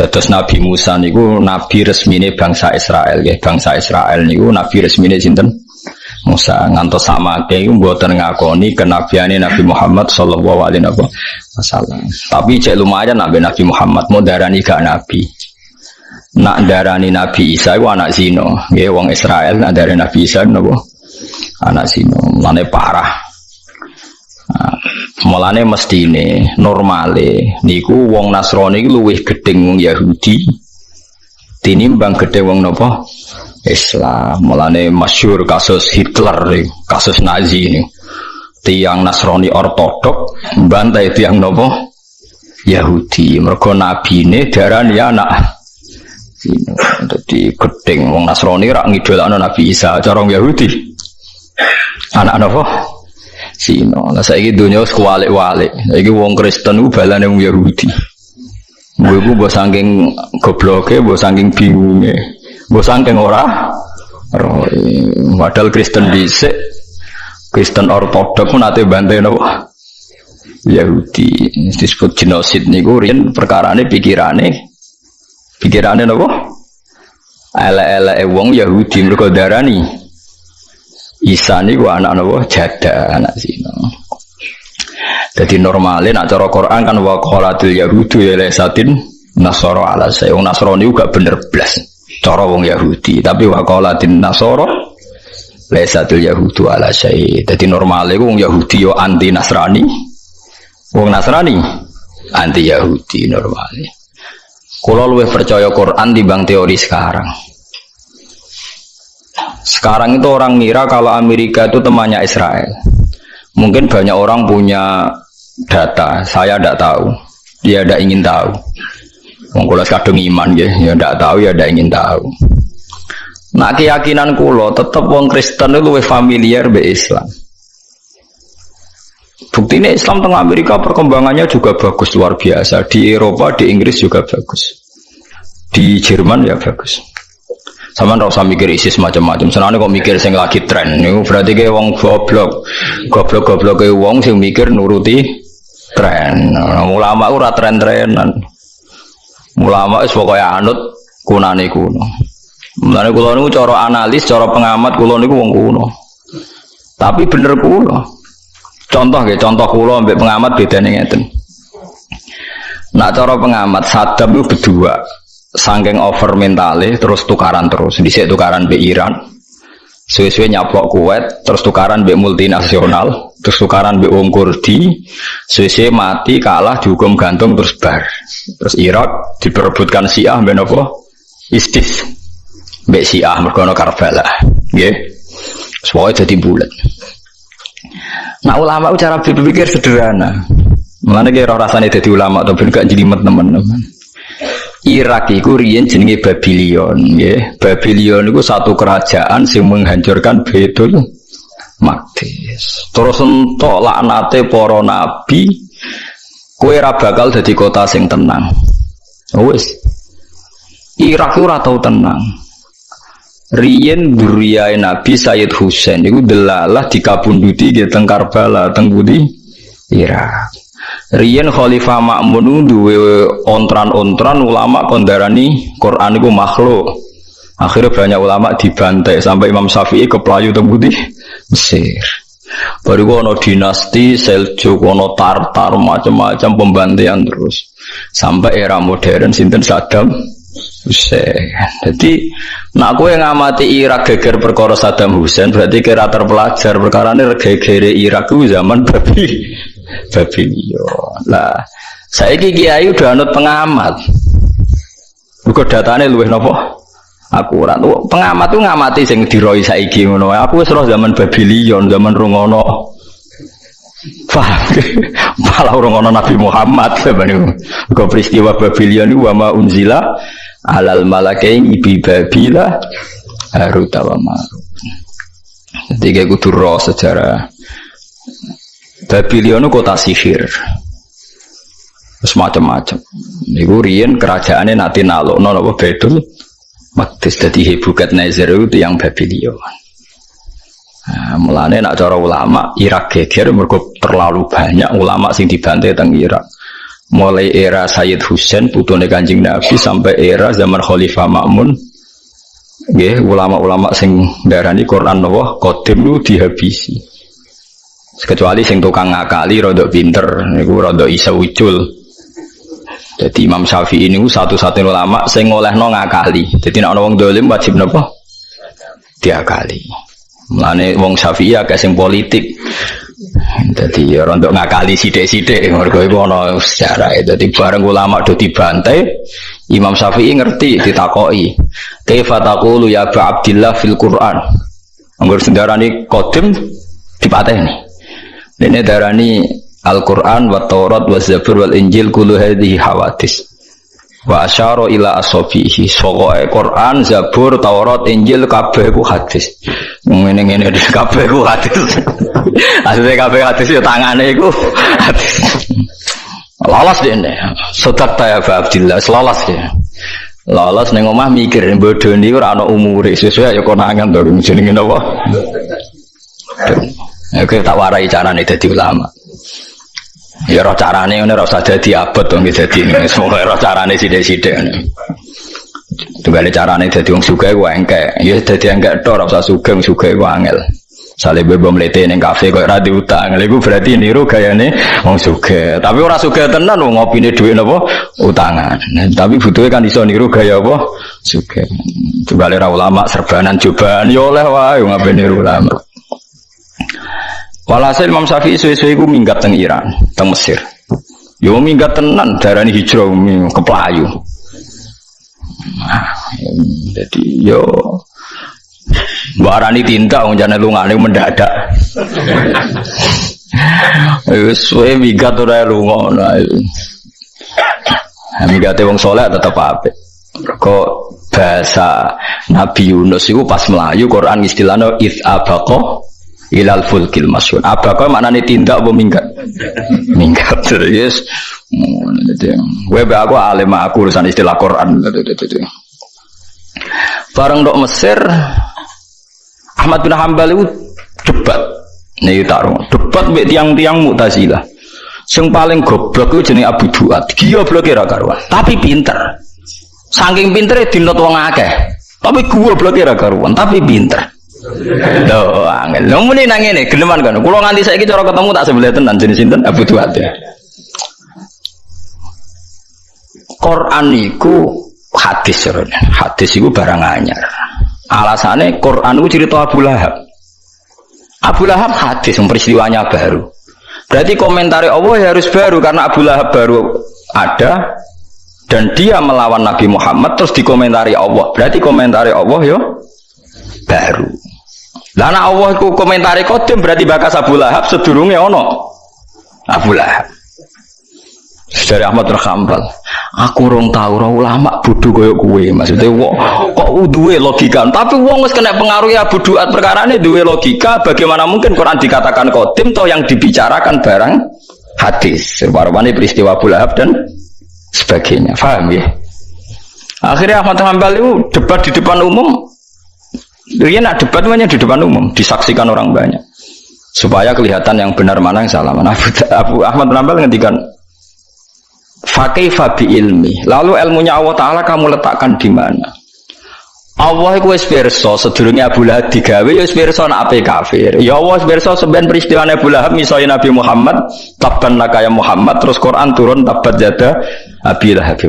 Dados Nabi Musa niku nabi resmine bangsa Israel nggih. Bangsa Israel niku nabi resmine sinten? Musa. Ngantos samake iku mboten ngakoni kenabiane Nabi Muhammad sallallahu alaihi wasallam. Tapi cek lumayan Nabi Muhammad mau darani gak nabi. Nak darani Nabi Isa iku anak zina. Nggih wong Israel nak darani Nabi Isa napa? Anak zina. Mulane parah. Mulane mestine normale niku wong Nasrani iku luwih gedeng wong Yahudi tinimbang gedeng wong napa Islam. Mulane masyhur kasus Hitler, kasus Nazi ini. Tiang Nasrani ortodok bantai tiang napa Yahudi. Mergo nabine darani anak zina. Dadi gedeng wong Nasrani rak ngidolakno Nabi Isa, cara Yahudi anak napa Sino. Lah saiki donya wis kuwalik-walik. Saiki wong Kristen ku balane wong Yahudi. Kuwi ku mbok saking gobloke, mbok saking bingunge. Mbok saking ora padahal Kristen dhisik. Kristen ortodok ku nate bantai napa? Yahudi. Disebut genosid niku riyen perkarane pikirane napa? Elek-eleke wong Yahudi mergo darani Isa niku anak napa jada anak zina. Dadi normale nek cara Quran kan wa qalatil yahudu ya lasatin nasara ala say. Wong Nasrani juga bener blas cara wong Yahudi, tapi wa qalatin nasara lasatil yahudu ala say. Dadi normale wong Yahudi yo anti Nasrani. Wong Nasrani anti Yahudi normale. Kula luwih percaya Quran timbang teori sekarang. Sekarang itu orang ngira kalau Amerika itu temannya Israel. Mungkin banyak orang punya data, saya tidak tahu. Dia tidak ingin tahu. Wong kula kadung iman ya tidak tahu ya tidak ingin tahu. Nah keyakinan kula tetap wong Kristen itu lebih familiar be Islam. Buktinya Islam tengah Amerika perkembangannya juga bagus luar biasa. Di Eropa, di Inggris juga bagus. Di Jerman ya bagus. Sama ndak usah mikir ISIS macam-macam. Senane kok mikir sing lagi tren. Niku berarti ke wong goblok. Goblok-goblok ke wong sing mikir nuruti tren. Ulama ora tren-trenan. Ulama wis pokoke anut kunane kuno. Mulane kula niku cara analis, cara pengamat kula niku wong kuno. Tapi bener kula. Contoh nggih, contoh kula ambek pengamat bedane ngeten. Nak cara pengamat Saddam itu berdua. Saking over mentale terus tukaran terus dhisik tukaran be Iran suwe-suwe nyaplok Kuwait terus tukaran be multinasional terus tukaran be wong Kurdi suwe-suwe mati kalah dihukum gantung terus bar terus Irak diperebutkan Syiah ben apa ISIS be Syiah mergo ana Karbala nggih semua jadi bulat. Nah ulama cara berpikir sederhana mulane ki ora rasane dadi ulama to ben gak jelimet teman-teman. Irak iku riyen jenenge Babylon nggih. Babylon iku satu kerajaan sing menghancurkan Baitul Maqdis. Terus entuk laknate para nabi, kowe ora bakal dadi kota sing tenang. Wis. Irak ora tau tenang. Riyen duriyae Nabi Sayyid Husain iku delalah dikabunduti nggih teng Karbala teng pundi? Irak. Riyen Khalifah Ma'mun duwe ontran-ontran ulama kondarani Quran iku makhluk. Akhirnya banyak ulama dibantai sampai Imam Syafi'i keplayu teng pundi? Mesir. Baru ono dinasti Seljuk, ono Tartar, macam-macam pembantaian terus. Sampai era modern sinten Saddam Hussein. Jadi nak kowe ngamati Irak geger perkara Saddam Hussein berarti kira terpelajar perkarane gegere Irak ku zaman Babylon. Lah, saiki kiai udah anut pengamat. Mergo datane luwih napa? Akurat. Pengamat tuh ngamati sing diroi saiki ngono. Aku wis roh zaman Babylon, zaman rungono. Paham. Malah rungono Nabi Muhammad sebenarnya. Mergo peristiwa Babylon wa ma unzila alal malakaini bi Babila Harut wa Marut. Jadi kudu roh sejarah. Babylon kota sihir. Terus macam-macam. Niku riyen kerajaane nate nalokno napa Baitul Maqdis dadi Nebukadnezar itu yang Babylon. Nah, mulane nek cara ulama Irak geger mergo terlalu banyak ulama sing dibantai teng Irak. mulai era Sayyid Husain putune Kanjeng Nabi sampai era zaman Khalifah Ma'mun nggih ulama-ulama sing darani Quran napa qadim lu dihabisi kecuali sing tukang ngakali rada pinter niku rada iso ucul. Jadi Imam Syafi'i niku satu-satunya ulama sing ngolehno ngakali. Jadi nek ana wong dolim wajib napa diakali. Mulane wong Syafi'i akeh sing politik. Dadi ya untuk ngakali sithik-sithik mergo iku ana sejarah. Dadi bareng ulama do dibantai, Imam Syafi'i ngerti ditakoki, "Kaifa taqulu ya Aba Abdillah fil Qur'an?" Anggur sendarani qadim dipateni. Dene darani Al-Qur'an wa Taurat wa Zabur wal Injil kullu hadhihi hawadits. Wa asyara ila asabihi. Sokoe Quran, Zabur, Taurat, Injil kabeh ku hadis. Ngene-ngene kabeh ku hadis. Asline kabeh hadis yo tangane iku hadis. Lalas dene. Sodak ta ya Abdillah, lalas ya. Lalas ning omah mikir bodho niku ora ana umure, sesuai ya konangan to jenenge napa. Oke tak warai carane dadi ulama. Ya roh carane ngene ora usah dadi abot to nggih dadi semoga roh carane sithik-sithik ngene. Tunggale carane dadi wong sugih ku engkek. Ya dadi engkek tok ora usah sugih ku angel. Sale bebo mlete ning kafe kok ora diutang. Lha iku berarti niru gayane wong sugih. Tapi ora sugih tenan wong ngopine dhuwit napa utangan. Tapi butuhe kan iso niru gaya apa sugih. Tunggale ra ulama serbanan cobaan ya oleh wae ngapain niru ulama. Walhasil Imam Syafi'i suwe-suwe iku minggat teng Iran, teng Mesir. Yo minggat tenan darani hijrah ke Pelayu. Jadi yo barani tinta wong jane lungane mendadak. Wis suwe minggat ora lunga. Mingate wong saleh tetep apik. Kok bahasa Nabi Yunus iku pas melayu Quran istilahnya if abaqa ilal fulkil masyhur. Abaqa maknane tindak apa minggat? Minggat terus. Kowe be aku alim aku urusan istilah Quran. Bareng ndok Mesir Ahmad bin Hanbal itu debat. Niki tarung. Debat mbek tiang-tiang Mu'tazilah. Sing paling goblok iku jenenge Abu Duat. Gobloke ra karuan, tapi pinter. Saking pintere dinot wong akeh. Tapi gobloke ra karuan, tapi pinter. Loh, angel. Lha muni nang ngene, geleman kan. Kula nganti saiki cara ketemu tak sebelah tenan jenis sinten Abu Duat. Quran iku hadis sebenarnya. Hadis iku barang anyar. Alasane Quran iku cerita Abu Lahab. Abu Lahab hadis peristiwanya baru. Berarti komentari Allah ya harus baru karena Abu Lahab baru ada dan dia melawan Nabi Muhammad terus dikomentari Allah. Berarti komentari Allah ya baru. Lana Allah ku komentari qadim berarti bakas Abu Lahab sedurunge ono Abu Lahab. Dari Ahmad bin Hanbal, aku rong tau ora ulama bodho kaya kowe. Maksudnya kok duwe logika. Tapi wong wis kena pengaruh Abu Duat perkarane duwe logika, bagaimana mungkin Quran dikatakan qadim toh yang dibicarakan barang hadis. Warwane peristiwa Abu Lahab dan sebagainya. Paham ya? Akhirnya Ahmad bin Hanbal itu debat di depan umum. Dia nak debat hanya di depan umum, disaksikan orang banyak, supaya kelihatan yang benar mana yang salah mana. Abu Ahmad bin Hanbal ngendikan, "Fakaifa bi ilmi." Lalu ilmunya Allah Taala kamu letakkan di mana? Allah iku wis pirsa sedurunge Abu Lahab digawe ya wis pirsa nek ape kafir. Ya Allah wis pirsa sampeyan peristiwane Abu Lahab misale Nabi Muhammad, tabban laka ya Muhammad, terus Quran turun tabbat yada Abi Lahab.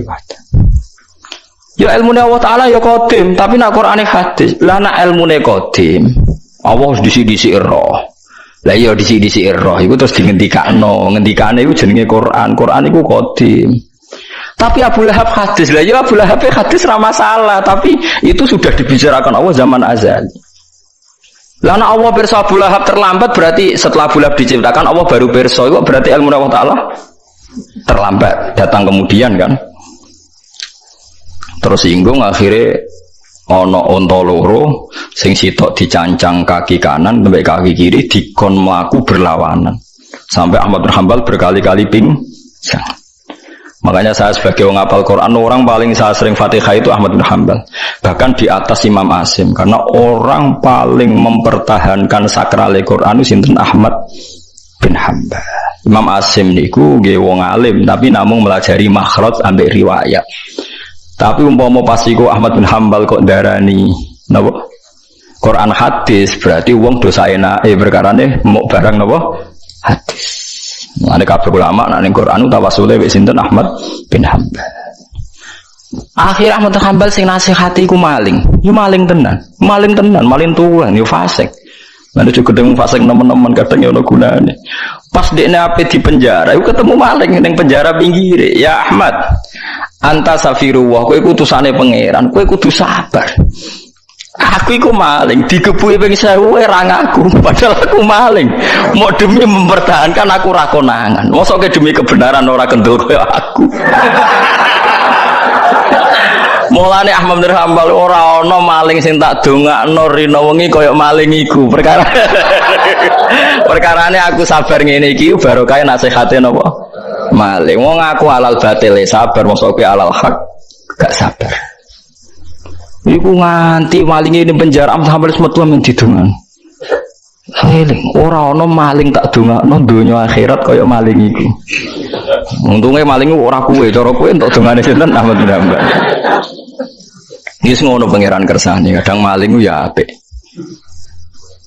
Ya ilmune Allah Ta'ala ya qadim, tapi nak Qur'ane hadis. Lah nak ilmune qadim, Allah disi-disi roh. Lah iya disi-disi roh iku terus dingendikano, ngendikane iku jenenge Quran. Quran iku qadim. Tapi Abu Lahab hadis. Lah ya Abu Lahab hadis ra masalah, tapi itu sudah dibicarakan Allah zaman azali. Lah nak Allah pirsa Abu Lahab terlambat berarti setelah Abu Lahab diciptakan Allah baru pirsa. Iku berarti ilmu Allah Ta'ala terlambat, datang kemudian kan. Terus singgung akhirnya ono onto loro sing sitok dicancang kaki kanan sampai kaki kiri dikon mlaku berlawanan sampai Ahmad bin Hanbal berkali-kali pingsan. Makanya saya sebagai orang hafal Quran, orang paling saya sering Fatihah itu Ahmad bin Hanbal, bahkan di atas Imam Asim, karena orang paling mempertahankan sakral Quran itu sinten Ahmad bin Hanbal. Imam Asim niku nggih wong alim tapi namung melajari makhraj ambek riwayat. Tapi umpama pas iku Ahmad bin Hambal kok darani napa? Quran hadis berarti wong dosa enake perkarane mau barang napa? Hadis. Ada kabeh ulama nek ning Quran tawasule wek sinten Ahmad bin Hambal. Akhir Ahmad bin Hambal sing nasihati iku maling. Yo maling tenan, maling tuan, yo fasik. Nanti juga ketemu fasik teman-teman kadang ya ono gunane. Pas dekne ape di penjara, iku ketemu maling ning penjara pinggire. Ya Ahmad, anta safirullah, kowe utusane pangeran, kowe kudu sabar. Aku iku maling, digebuki ping 1000 ora ngaku, padahal aku maling. Mau demi mempertahankan aku ra konangan. Mosok demi kebenaran ora kendel koyo aku. Mulane Ahmad bin Hambal ora ana maling sing tak dongakno rina wengi kaya maling iku. Perkarane aku sabar ngene iki barokah nasihate napa? Maling. Wong aku alal batil sabar, mosok kowe alal hak gak sabar. Iku nganti maling ini penjara sampai metu men didongan. Eling, ora ana maling tak dongakno donya akhirat kaya maling iku. Untunge maling ora kowe, cara kowe entuk dongane sinten Ahmad bin Hambal. Wis ngono pangeran kersane, kadang maling ku ya apik.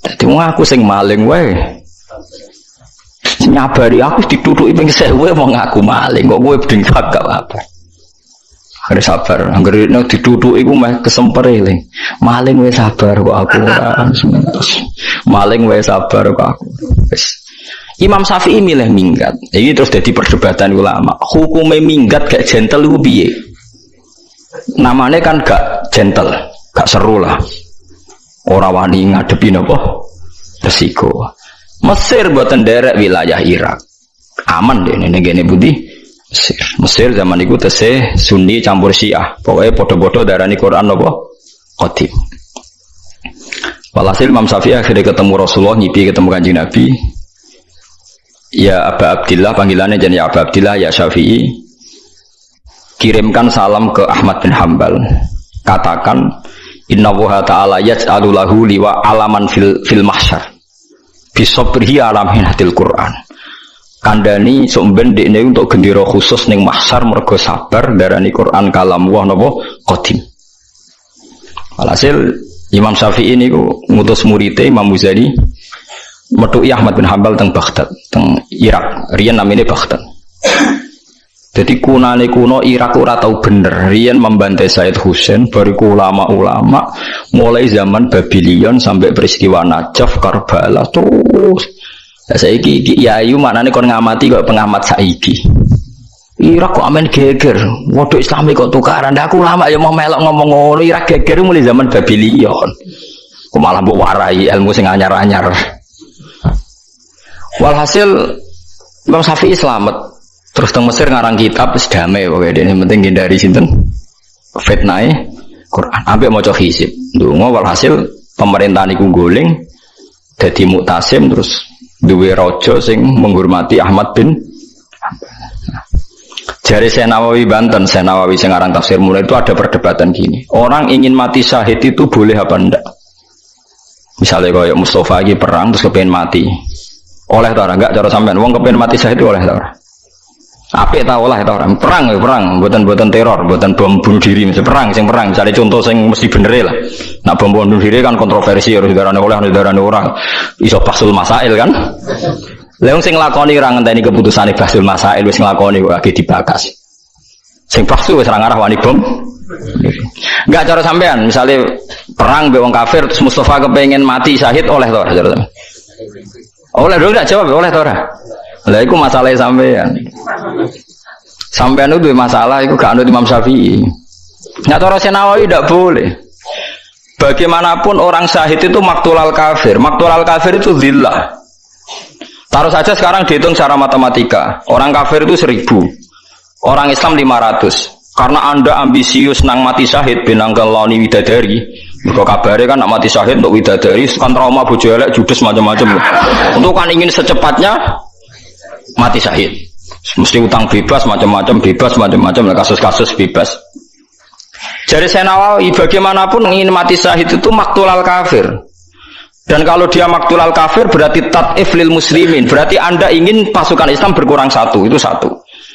Dadi wong aku sing maling wae. Nyabari aku ditutuki ping 1000 wong aku maling, kok kowe beding gak apa. Harus sabar, anggere nek ditutuki iku meh kesemper eling. Maling wae sabar kok aku ora. Maling wae sabar kok aku. Wis. Imam Syafi'i milih minggat. Iki terus dadi perdebatan ulama. Hukume minggat gak gentle iku piye? Namanya kan gak gentle, gak seru lah. Ora wani ngadepi napa resiko. Mesir mboten nderek wilayah Irak. Aman deh ngene budi. Mesir zaman iku tesih Sunni campur Syiah. Pokoke padha-padha darani Quran napa qadim. Walhasil Imam Syafi'i akhirnya ketemu Rasulullah, ngipi ketemu Kanjeng Nabi. Ya Aba Abdillah, panggilannya jadi Aba Abdillah, ya Syafi'i. Kirimkan salam ke Ahmad bin Hambal. Katakan innallaha ta'ala yaj'alu lahu liwa alaman fil mahsyar. Bisabrihi alam hinatil Quran. Kandhani sok ben dekne untuk gendera khusus ning mahsyar mergo sabar darani Quran kalam wa napa qadim. Alhasil Imam Syafi'i niku ngutus muridé Imam Muzani metuki Ahmad bin Hambal teng Baghdad, teng Irak. Riyen namine Baghdad. Jadi kunane kuno Irak ora tau bener. Riyen membantai Said Husain, bariku ulama-ulama mulai zaman Babylon sampai peristiwa Najaf, Karbala terus. Lah saiki iki yayu maknane kon ngamati kok pengamat saiki. Irak kok amen geger. Waduh Islami kok tukaran. Aku ulama ya mau melok ngomong ngono. Irak geger mulai zaman Babylon. Kok malah mbok warai ilmu sing anyar-anyar. Walhasil Imam Syafi'i selamat. Terus teng Mesir ngarang kitab wis damai pokoke dene penting hindari sinten fitnahe Quran ambek maca hizib. Ndonga walhasil pemerintahan iku goling dadi muktasim terus duwe raja sing menghormati Ahmad bin Hambal. Jari Senawawi Banten, Senawawi sing aran tafsir mulai itu ada perdebatan gini. Orang ingin mati syahid itu boleh apa enggak? Misalnya kayak Mustafa lagi perang terus kepengen mati. Oleh ta ora? Enggak cara sampean wong kepengen mati syahid oleh ta ora? Apik ta olah ta ora? Perang, mboten teror, mboten bom bunuh diri, mesti perang, sing perang. Misale contoh sing mesti bener lah. Nak bom bunuh diri kan kontroversi harus didarani oleh, didarani orang. Iso bahsul masail kan? Lah sing nglakoni ora ngenteni keputusane bahsul masail wis nglakoni kok age dibakas. Sing bahsul wis ora ngarah wani bom. Enggak cara sampean, misale perang mbek wong kafir terus Mustafa kepengin mati syahid oleh ta ora? Oleh dong enggak jawab oleh ta ora? Lah iku masalahnya sampean. Sampean itu masalah iku gak anut Imam Syafi'i. Nek cara Senawawi tidak boleh. Bagaimanapun orang syahid itu maktulal kafir. Maktulal kafir itu zillah. Taruh saja sekarang dihitung secara matematika. Orang kafir itu 1000. Orang Islam 500. Karena Anda ambisius nang mati syahid binangkel launi widadari. Mergo kabare kan nak mati syahid untuk widadari kan trauma bojo elek judes macam-macam. Untuk kan ingin secepatnya mati syahid. Mesti utang bebas macam-macam lah kasus-kasus bebas. Jadi Senawawi bagaimanapun ingin mati syahid itu maktulal kafir. Dan kalau dia maktulal kafir berarti tat'if lil muslimin. Berarti Anda ingin pasukan Islam berkurang satu, itu satu.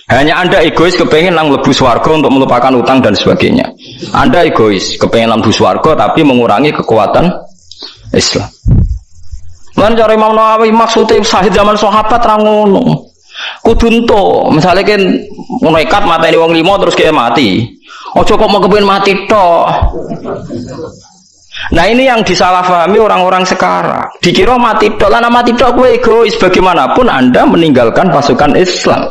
Hanya Anda egois kepengen lang lebu swarga untuk melupakan utang dan sebagainya. Anda egois kepengen lebu swarga tapi mengurangi kekuatan Islam. Lan cara Imam Nawawi maksudnya sahid zaman sahabat ra ngono. Kudu ento, misale kan nekat mateni wong 5 terus kaya mati. Aja kok mau kepen mati tok. Nah ini yang disalahpahami orang-orang sekarang. Dikira mati tok, lah mati tok kowe egois, bagaimanapun Anda meninggalkan pasukan Islam.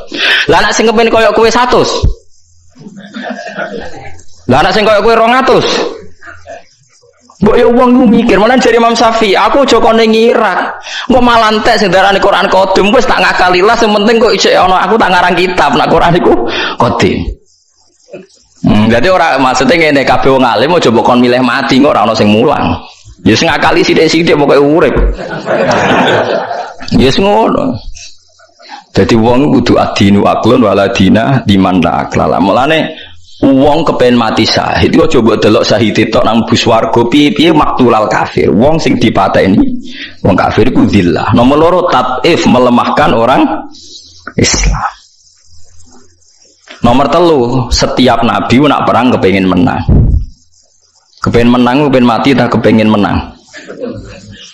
Lah nek sing kepen koyo kowe 100. Lah nek sing koyo kowe 200. Mbok yo wong mikir, malah jare Imam Syafi'i, aku aja kok ning Irak. Engko malah entek sing darani Quran Qadim wis tak ngakalilah, sing penting kok isih ana aku tak ngarang kitab, nek Quran iku Qadim. Jadi orang maksudnya ngene kabeh wong alim aja mbok kon milih mati kok ora ana sing mulang. Ya sing ngakali sithik-sithik pokoke urip. Ya sing ngono. Dadi wong kudu adinu aklun waladina diman la aklala. Mulane wong kepen mati syahid iku aja mbok delok syahid tok nang bus warga piye-piye maktulal kafir. Wong sing dipateni wong kafir iku zillah. Nomor loro tat'if melemahkan orang Islam. Nomor 3, setiap nabi nak perang kepengin menang. Kepengin menang, kepengin mati tak kepengin menang.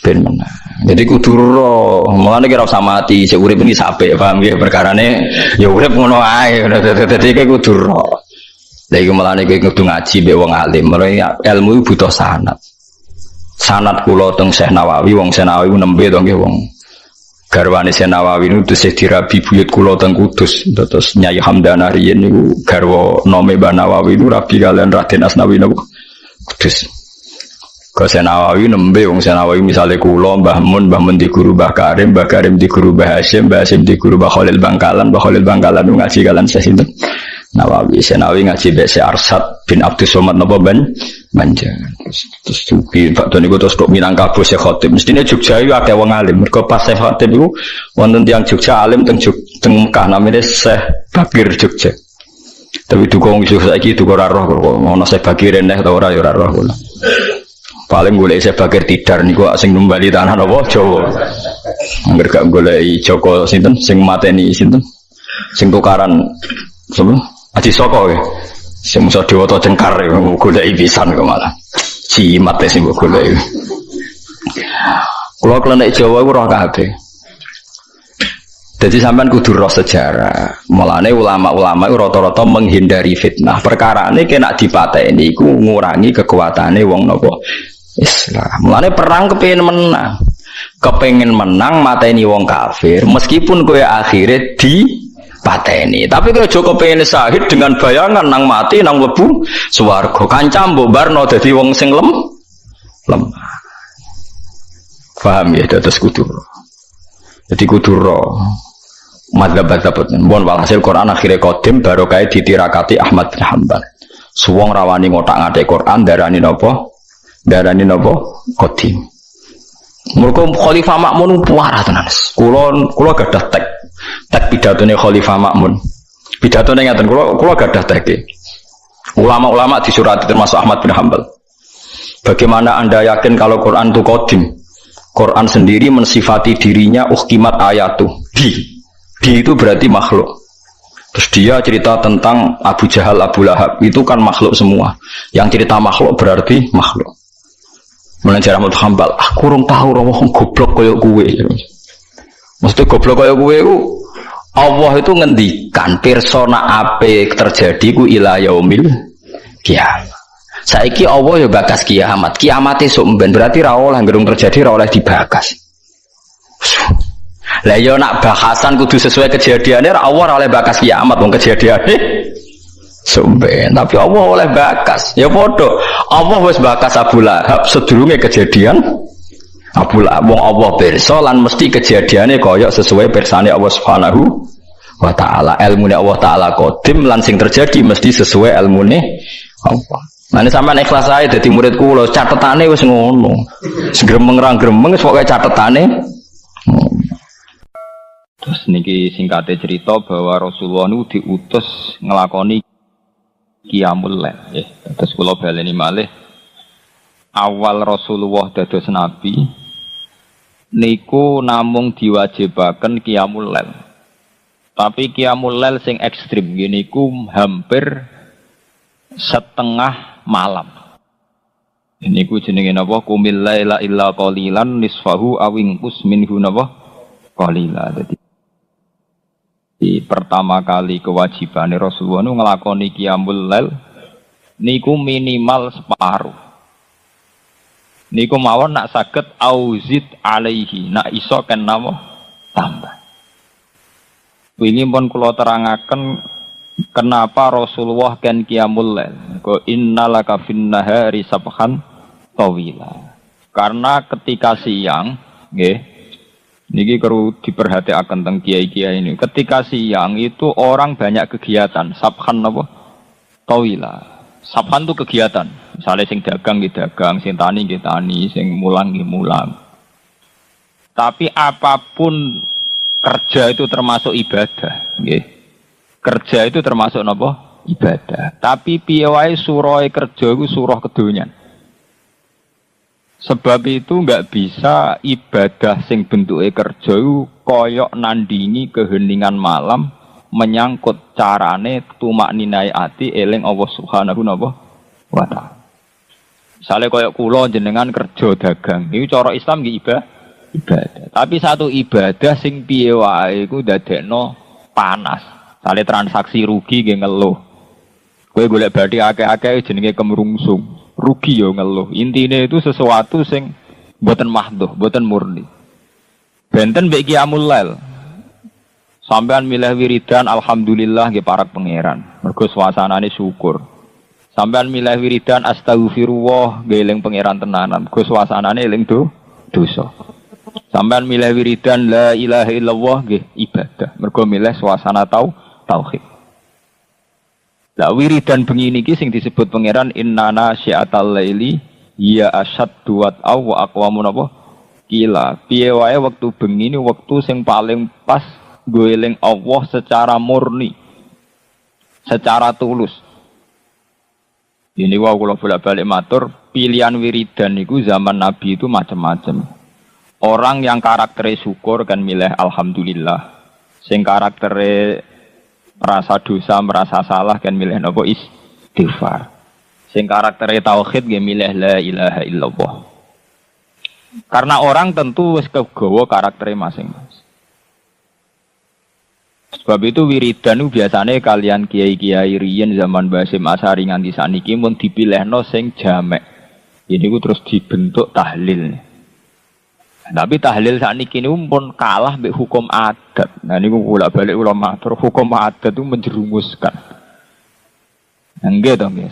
Kepengin menang. Jadi kudu ro, mulane kira usah mati, sik urip iki sampe paham nggih perkarane ya urip ngono ae. Dadi kudu ro. Lha iku mulane kowe kudu ngaji mbek wong alim, ilmu butuh sanad. Sanad kula teng Syekh Nawawi, wong Syekh Nawawi nembe to nggih wong garwane Syekh Nawawi niku tesih dirabi buyut kula teng Kudus. Terus Nyai Hamdan riyen niku garwa nome Mbah Nawawi niku rabi kalian Raden Asnawi niku Kudus. Ke Syekh Nawawi nembe wong Syekh Nawawi misale kula Mbah Mun di guru Mbah Karim di guru Mbah Hasyim di guru Mbah Khalil Bangkalan ngaji kalian Syekh Nawawi. Syekh Nawawi ngaji mbek Syekh Arsad bin Abdus Somad napa Banjar. Terus suki Pak niku terus tok Minangkabau Syekh Khatib. Mestine Jogja iki akeh wong alim. Mergo pas Syekh Khatib iku wonten tiyang Jogja alim teng Mekah namine Syekh Bakir Jogja. Tapi dukung iso saiki duka ora roh kok ono Syekh Bakir neh ta ora ya ora roh kula. Paling golek Syekh Bakir Tidar niku sing numbali tanah napa Jawa. Angger gak goleki Joko sinten sing mateni sinten sing tukaran sapa Aji Soko ya. Sing musa Dewata Cengkar goleki pisan kok malah. Cimat sing goleki. Kula klenek Jawa iku roh kabeh. Jadi sampean kudu roh sejarah. Mulane ulama-ulama itu rata-rata menghindari fitnah. Perkarane kena dipateni iku ngurangi kekuatane wong napa Islam. Mulane perang kepengin menang. Kepengin menang mateni wong kafir meskipun kowe akhire pateni. Tapi kalau Joko pengen syahid dengan bayangan nang mati nang lebu swarga. Kancam mbok barno dadi wong sing lemah. Paham ya dados kudu. Jadi kudu ro. Madzhab-madzhab pun walhasil Quran akhirnya qadim barokah ditirakati Ahmad bin Hanbal. Suwong rawani ngotak-ngatik Quran darani napa? Darani napa? Qadim. Mergo Khalifah Makmun puara tenan. Kula gadah tek pidatone Khalifah Makmun. Pidatone ngaten kula gadah teke. Ulama-ulama disurati termasuk Ahmad bin Hanbal. Bagaimana Anda yakin kalau Quran itu qadim? Quran sendiri mensifati dirinya uhkimat ayatu. Di itu berarti makhluk. Terus dia cerita tentang Abu Jahal, Abu Lahab itu kan makhluk semua. Yang cerita makhluk berarti makhluk. Mulane Ahmad Hanbal, aku kurang tahu wong goblok kaya kowe. Mesti goblok kaya kowe iku Allah itu ngendikan persona ape terjadi ku ila yaumil kiamat. Saiki Allah ya bakas kiamat. Kiamat esuk mben berarti ra oleh gerung terjadi ra oleh dibakas. Lah ya nak bahasan kudu sesuai kejadiannya ra Allah oleh bakas kiamat wong kejadiane sumben. Tapi Allah oleh bakas. Ya padha. Allah wis bakas Abu Lahab sedurunge kejadian Abu Lahab. Wong Allah pirsa lan mesti kejadiane kaya sesuai persane Allah Subhanahu wa taala. Ilmune Allah taala qadim lan sing terjadi mesti sesuai ilmune Allah. Nah, sampean ikhlas ae dadi murid kula, catetane wis ngono. Gremeng ra gremeng wis pokoke catetane. Terus niki singkate cerita bahwa Rasulullah nu diutus ngelakoni qiyamul lail nggih. Terus kula baleni malih awal Rasulullah dados nabi niku namung diwajibaken qiyamul lail. Tapi qiyamul lail sing ekstrim niku hampir setengah malam. Niku jenenge napa? Qumil laila illa qalilan nisfahu aw inqus minhu napa? Qalila. Dadi di pertama kali kewajibane Rasulullah nu nglakoni qiyamul lail niku minimal separuh. Niku mawon nak saged auzid alaihi, nak iso ken napa tambah. Wingi pun kula terangaken kenapa Rasulullah ken qiyamul lail. Ko innalaka fin nahari sabhan tawila. Karena ketika siang, nggih, niki perlu diperhatikan tentang kiai-kiai ini. Ketika siang itu orang banyak kegiatan, sabhan napa tawila. Sabhan itu kegiatan, misalnya sing dagang nggih dagang, sing tani nggih tani, sing mulang nggih mulang. Tapi apapun kerja itu termasuk ibadah, nggih. Kerja itu termasuk napa? Ibadah. Tapi piye wae surohe kerja iku surah kedonyan. Sebab itu enggak bisa ibadah sing bentuke kerja iku koyok nandingi keheningan malam. Menyangkut carane tumakninai ati eling Allah Subhanahu wa ta'ala. Misale kaya kula jenengan kerja dagang, iku cara Islam nggih ibadah. Tapi satu ibadah sing piye wae iku ndadekno panas. Misale transaksi rugi nggih ngeluh. Kowe golek bathi akeh-akeh jenenge kemrungsung. Rugi ya ngeluh. Intine itu sesuatu sing mboten mahdhuh, mboten murni. Benten mbek qiyamul lail. Sampean milih wiridan alhamdulillah nggih parak pangeran. Mergo suasanane syukur. Sampean milih wiridan astagfirullah nggih eling pangeran tenanan. Mergo suasanane eling dosa. Sampean milih wiridan la ilaha illallah nggih ibadah. Mergo milih suasana tauhid. Lah wiridan bengi niki sing disebut pangeran innana syi'atal laili ya asyaddu wa aqwamu napa? Kila. Piye wae wektu bengi ni wektu sing paling pas goeling Allah secara murni, secara tulus. Ini wau kula bolak-balik matur, pilihan wiridan niku zaman Nabi itu macam-macam. Orang yang karaktere syukur kan milih alhamdulillah. Sing karaktere merasa dosa, merasa salah kan milih napa istighfar. Sing karaktere tauhid nggih milih la ilaha illallah. Karena orang tentu wis kegawa karaktere masing-masing. Sebab itu wiridan itu biasanya kalian kiai-kiai riyen zaman Basim Asari nganti saniki mun dipilihno sing jamek. Ini ku terus dibentuk tahlil. Tapi tahlil saniki niku pun kalah mbek hukum adat. Nah niku bolak-balik ulama matur hukum adat itu menjerumuskan. Nggih to nggih.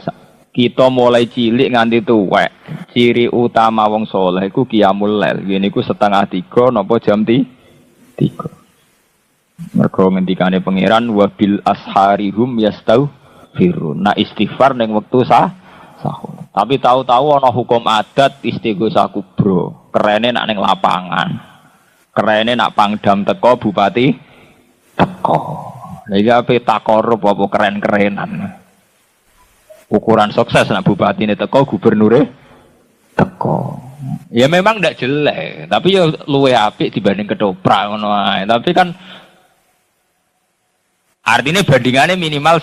Kita mulai cilik nganti tuwek. Ciri utama wong saleh iku qiyamul lail. Ngene iku 2:30 napa jam 3. Mergo ngendikane pangeran wa bil asharihum yastaghfirun. Nah istighfar ning wektu sahur. Tapi tahu-tahu ana hukum adat istighosah kubro. Kerene nak ning lapangan. Kerene nak pangdam teko bupati teko. Lha iki ape takorup apa keren-kerenan. Ukuran sukses nak bupatine teko gubernure teko. Ya memang ndak jelek, tapi ya luwih apik dibanding ketoprak ngono ae. Tapi kan artinya bandingannya minimal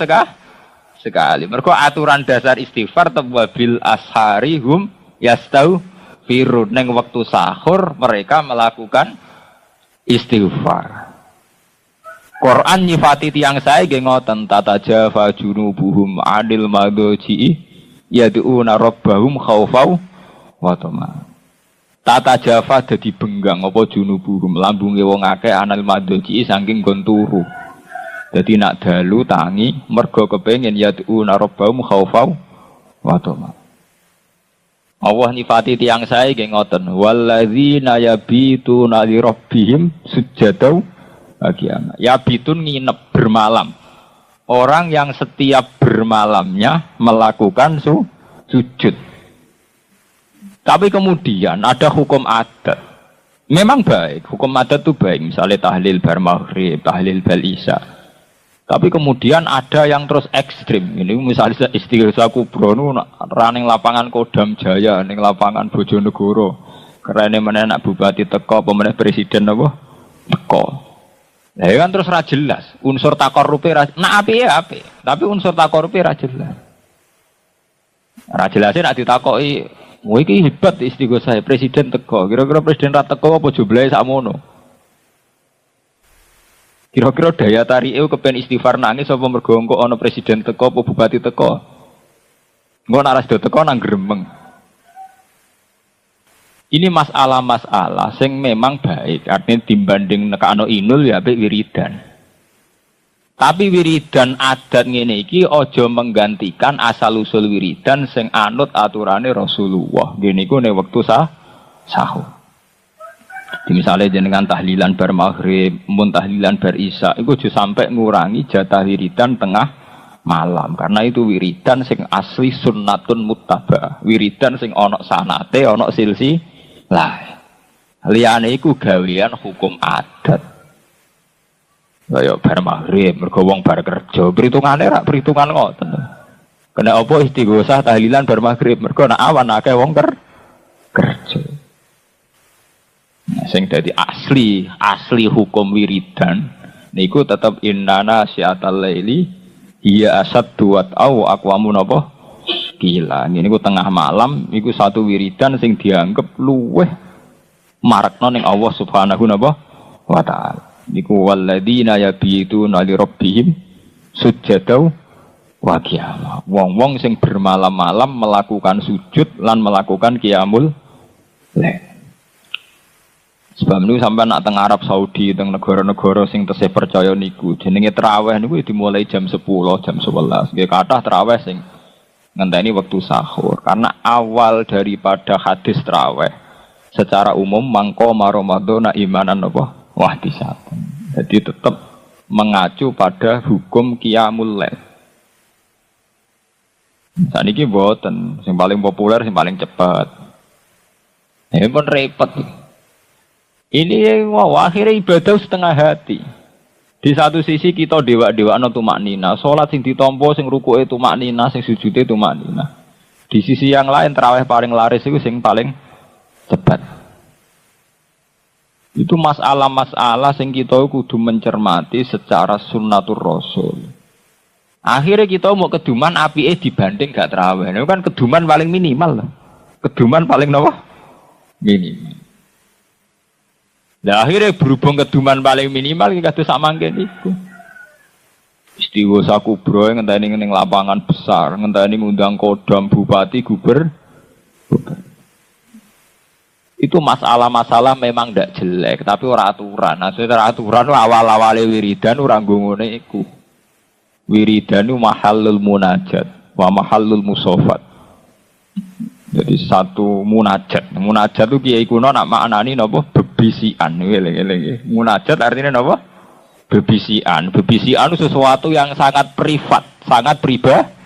sekali. Mergo aturan dasar istighfar tawabil asharihum yastaghfirun. Neng waktu sahur mereka melakukan istighfar. Quran nyifati tiang saya nggih ngoten tatajafa junubuhum adil madji yad'una rabbahum khaufau wa tama. Tatajafa dadi benggang apa junubuhum lambunge wong akeh anil madji saking gon turu. Jadi nak dalu tangi mergo kepengin yad'una rabbahum khaufau wa tama. Allah nifati tiang saya nggih ngoten walladzina yabituna li rabbihim sujadau bagian. Yabitun nginep bermalam. Orang yang setiap bermalamnya melakukan sujud. Tapi kemudian ada hukum adat. Memang baik, hukum adat itu baik. Misalnya tahlil bar maghrib, tahlil bal isya. Tapi kemudian ada yang terus ekstrim. Ini misalnya istighosah kubro nu running lapangan Kodam Jaya, ning lapangan Bojonegoro. Kerane meneh anak bupati teko apa meneh presiden apa? Teko. Lah kan terus ra jelas. Unsur takorupe ra nak apike ya apik, tapi unsur takorupe ra jelas. Ra jelase nek ditakoki, "Wah iki hebat istighosah presiden teko." Kira-kira presiden ra teko apa jumlahe sakmono? Kira-kira daya tarike kepen istighfar nangis apa mergo engko ana presiden teko apa bupati teko? Engko nek ra teko nang gremeng. Ini masalah-masalah sing memang baik, artinya dibanding nekano inul ya apik wiridan. Tapi wiridan adat ngene iki aja menggantikan asal-usul wiridan sing anut aturane Rasulullah. Ngene iku nek wektu sahur. Misalnya jenengan tahlilan bar maghrib, mun tahlilan bar isya, iku aja sampai ngurangi jatah wiridan tengah malam karena itu wiridan sing asli sunnatun muttaba. Wiridan sing ana sanate, ana silsilah. Liyane iku gawean hukum adat. Kaya bar maghrib, mergo wong bar kerja, perhitungane rak perhitungan ngoten. Kena apa istighosah tahlilan bar maghrib, mergo nek awan akeh wong kerja. Nah, sing dadi asli hukum wiridan niku tetep innana syiatal laili hiya asaddu au aqwamun apa gila. Niku tengah malam iku satu wiridan sing dianggep luweh marakna ning Allah Subhanahu wa taala. Niku walladzina yabituna li rabbihim sujadau wa qiyam. Wong-wong sing bermalam-malam melakukan sujud lan melakukan qiyamul lail. Sebab niku sampean nak teng Arab Saudi, teng negara-negara sing tesih percaya niku, jenenge tarawih niku dimulai jam 10, jam 11. Nggih kathah tarawih sing ngenteni wektu sahur. Karena awal daripada hadis tarawih secara umum mangko Ramadan imanan apa? Wahtisabun. Jadi tetap mengacu pada hukum qiyamul lail. Saniki mboten, sing paling populer, sing paling cepat. Ini pun repot. Ini akhirnya ibadah setengah hati. Di satu sisi kita dewa-dewaan tumak nina, sholat sing ditompo, sing rukuke tumak nina, sing sujude tumak nina. Di sisi yang lain tarawih paling laris itu sing paling cepat. Itu masalah-masalah sing kita kudu mencermati secara sunnatur Rasul. Akhirnya kita mau keduman apike dibanding gak tarawih. Itu kan keduman paling minimal. Keduman paling apa? Minimal. Nah akhirnya berhubung keduman paling minimal kita tuh sama ngene iku. Istighosah kubro ngenteni ning lapangan besar, ngenteni ngundang kodam bupati gubernur. Itu masalah-masalah memang ndak jelek, tapi ora aturan. Nah, aturan awal-awale wiridan ora ngene iku. Wiridan itu mahallul munajat wa mahallul musofat. Jadi satu munajat. Munajat itu kiai kuno nak maknani napa bebisian. Munajat artinya napa? Bebisian. Bebisian itu sesuatu yang sangat privat, sangat pribadi.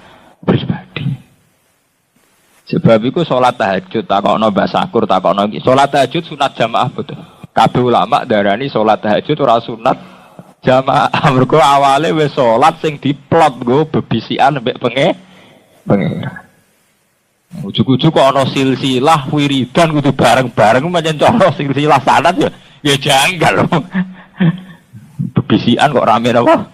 Sebab itu sholat tahajud takokno Mbah Sakur takokno iki. Sholat tahajud sunat jamaah betul. Kabeh ulama darani sholat tahajud ora sunat jamaah. Mergo awale wis sholat sing diplot nggo bebisian mbek pengeran. Ujug-ujug kok ana silsilah wiridan kudu bareng-bareng pancen cara silsilah sanad ya janggal. Bebisian kok rame apa?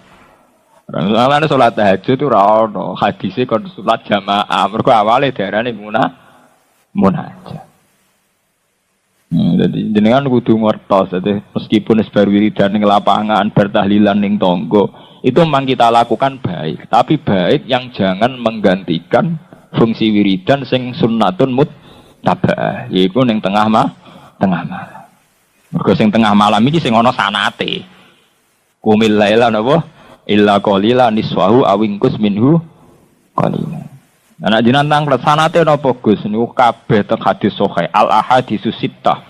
Rame salat tahajud itu ora ono hadise kon salat jamaah. Mergo awale diarani munajat. Jadi jenengan kudu ngertos dadi meskipun bar wiridan ning lapangan, bertahlilan ning tonggo, itu memang kita lakukan baik, tapi baik yang jangan menggantikan fungsi wiridan sing sunnatun muttaba, yaiku ning tengah malam. Mergo sing tengah malam iki sing ana sanate. Qumil laila napa? Illa qalila niswahu awingkus minhu qalila. Ana jenengan nang sanate napa Gus niku kabeh teng hadis sahih al ahaditsus sittah.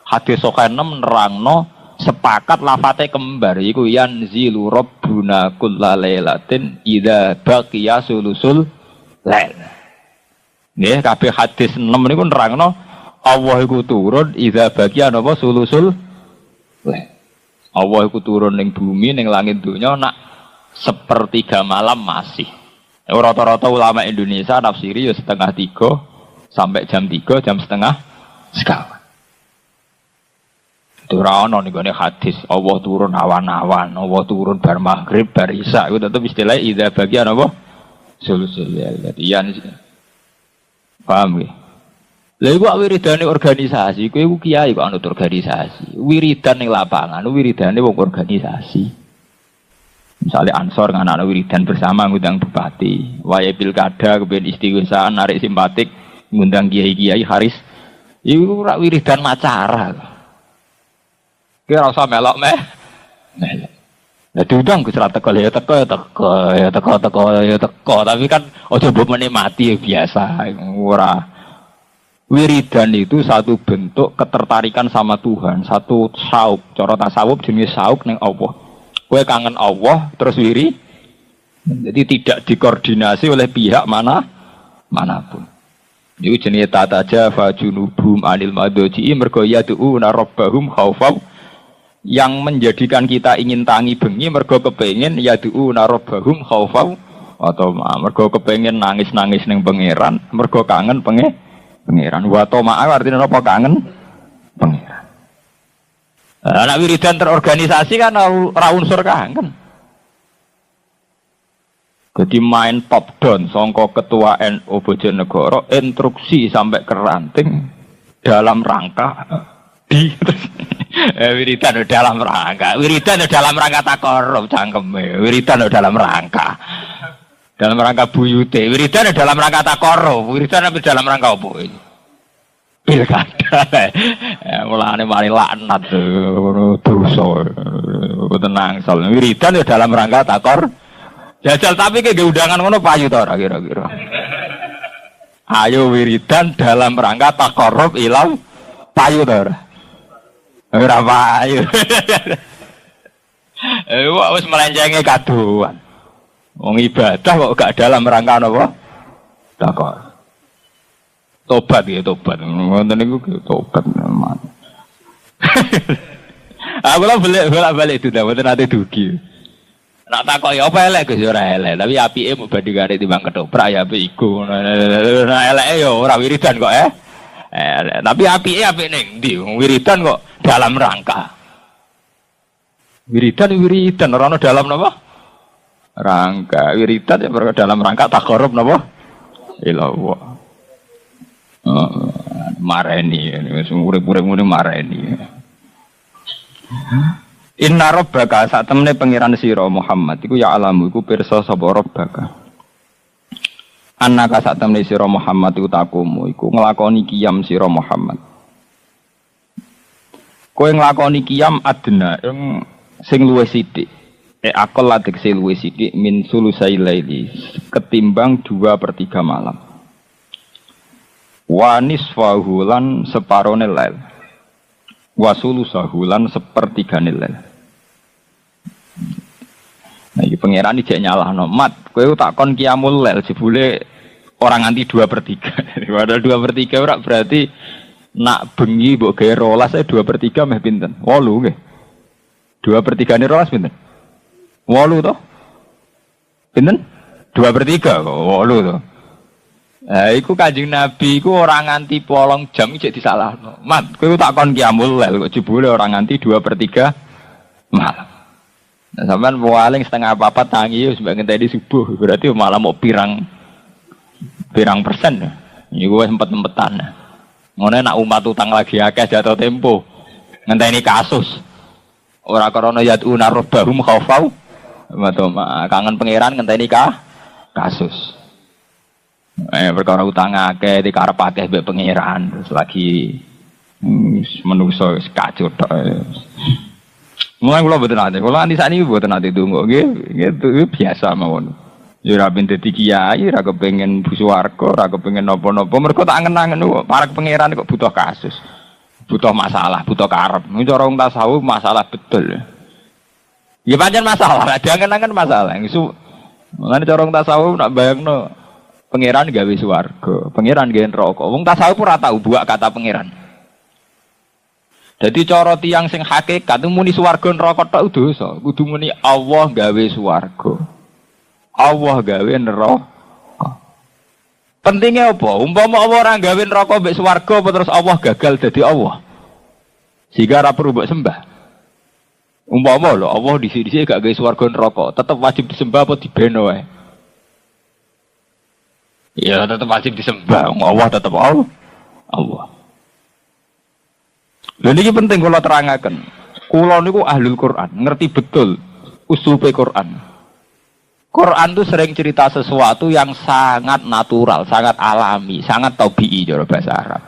Hadis sahih 6 nerangno sepakat lafate kembar iku yanzilu rabbuna kullalailatin idza baqiya sulusul lail. Nggih kabeh hadis 6 niku nerangno Allah iku turun idza baqiya napa sulusul lail. Allah iku turun ning bumi ning langit donya nak sepertiga malam masih. Rata-rata ulama Indonesia nafsiri ya 2:30 sampai jam 3 jam setengah sekawan. Ora ono ning gone hadis, Allah turun awan-awan, Allah turun bar maghrib, bar isya, iku tetep istilah idza bagian apa? Sulusul lail. Iya nih. Paham nggih? Lha iku wiridane organisasi, kowe iku kiai kok anut organisasi. Wiridan ning lapangan, wiridane wong organisasi. Misalnya Ansor nganakno wiridan bersama ngundang bupati, wayahe pilkada kepen istighosaan narik simpatik ngundang kiai-kiai haris. Iku ora wiridan macara. Kira usah melok meh. Nah diundang Gus ra teko ya teko. Tapi kan aja mbok menikmati ya biasa ora. Wiridan itu satu bentuk ketertarikan sama Tuhan, satu sauk. Cara tasawuf jenis sauk ning Allah. Kowe kangen Allah terus wiri. Jadi tidak dikoordinasi oleh pihak manapun. Iku jenenge tata jafa junubum anil madoji mergo yad'una rabbahum khaufan yang menjadikan kita ingin tangi bengi mergo kepengin yad'una rabbahum khaufan atau mergo kepengin nangis-nangis ning pangeran mergo kangen pangeran wa tama artinya apa kangen pangeran. Anak wiridan terorganisasi kan ora unsur kangen. Jadi main top down songko ketua NU Bojonegoro instruksi sampai ke ranting dalam rangka di wiridan dalam rangka takorup cangkeme wiridan dalam rangka buyute wiridan dalam rangka takorup wiridan dalam rangka apa ini pilkada mulane mari laknat dosa tenang soal wiridan dalam rangka takor jajal tapi ke undangan ngono payu ta ora kira-kira ayo wiridan dalam rangka takorup ilang payu ta ora ora payu. Wah wis melencenge kaduan. Wong ibadah kok gak dalam rangka napa? Takor. Tobat ya tobat. Ngoten niku tobat. Aku lah balik itu dah, mboten ate dugi. Nak takok ya apa elek Gus ora elek, tapi apike mbok bandingane timbang ketoprak ya apik iku. Nah eleke ya ora wiridan kok tapi apike apik ning ndi? Wiridan kok dalam rangka. Wiridan ora ono dalam napa? Rangka. Wiridan ya dalam rangka takarrub napa? Ilallah. Mareni wis urip-urip ngene mareni. Inna rabbaka sak temene pangeran sira Muhammad iku ya alamu iku pirsa sapa rabbaka. Annaka sak temene sira Muhammad iku takumu iku nglakoni qiyam sira Muhammad. Kowe nglakoni qiyam adna sing luwih sithik. Akal ladik sing luwih sithik min sulusai laili ketimbang 2/3 malam. Wa nisfahu lan separone lail. Wa sulusahu lan 1/3 lail. Nah, iki pangeran iki nyalahno mat, kowe tak kon qiyamul lail jebule orang nganti 2/3. Padahal 2/3 ora berarti nak bengi mbok gawe 12 2/3 meh pinten? 8 nggih. 2/3 ne 12 pinten? 8 to? Pinten? 2/3 kok 8 to. Iku Kanjeng Nabi iku ora nganti 8 jam cek disalahno. Mat, kowe tak kon qiyamul lail kok jebule ora nganti 2/3 malam. Nah, sampean paling setengah apa tangi wis mbak ngenteni subuh, berarti malah mau pirang persen. Iku wis empet-empetan. Ngono nek umat utang lagi akeh jatuh tempo. Ngenteni kasus. Ora krana yad'una rabbahum khaufau. Kangen pangeran ngenteni kasus. Perkara utang akeh dikarep akeh mbek pangeran terus lagi menungso wis kacau tok. Mulai kula mboten ate. Kula anti sakniki mboten ate ndonga nggih biasa mawon. Ya ora ben dadi kiai, ora kepengin swarga, ora kepengin napa-napa. Mergo tak angen-angen kok para pangeran kok butuh kasus. Butuh masalah, butuh karep. Ini cara wong tasawuf masalah betul. Ya pancen masalah, ada angen-angen masalah. Mulane cara wong tasawuf nak bayangno pangeran gawe swarga, pangeran gawe neraka. Wong tasawuf ora tau buak kata pangeran. Jadi cara tiyang sing hakikat muni swarga neraka tok dosa. Kudu muni Allah gawe swarga. Allah gawe neraka. Pentingnya apa? Umpama Allah ora gawe neraka mbek swarga apa terus Allah gagal dadi Allah. Sehingga ora perlu mbok sembah. Umpama lho Allah dhisik-dhisik gak gawe swarga neraka, tetep wajib disembah apa dibeno wae? Ya tetep wajib disembah. Allah tetep Allah. Lha niki penting kula terangaken. Kula niku ahlul Quran, ngerti betul usulupe Quran. Quran itu sering cerita sesuatu yang sangat natural, sangat alami, sangat tabii cara bahasa Arab.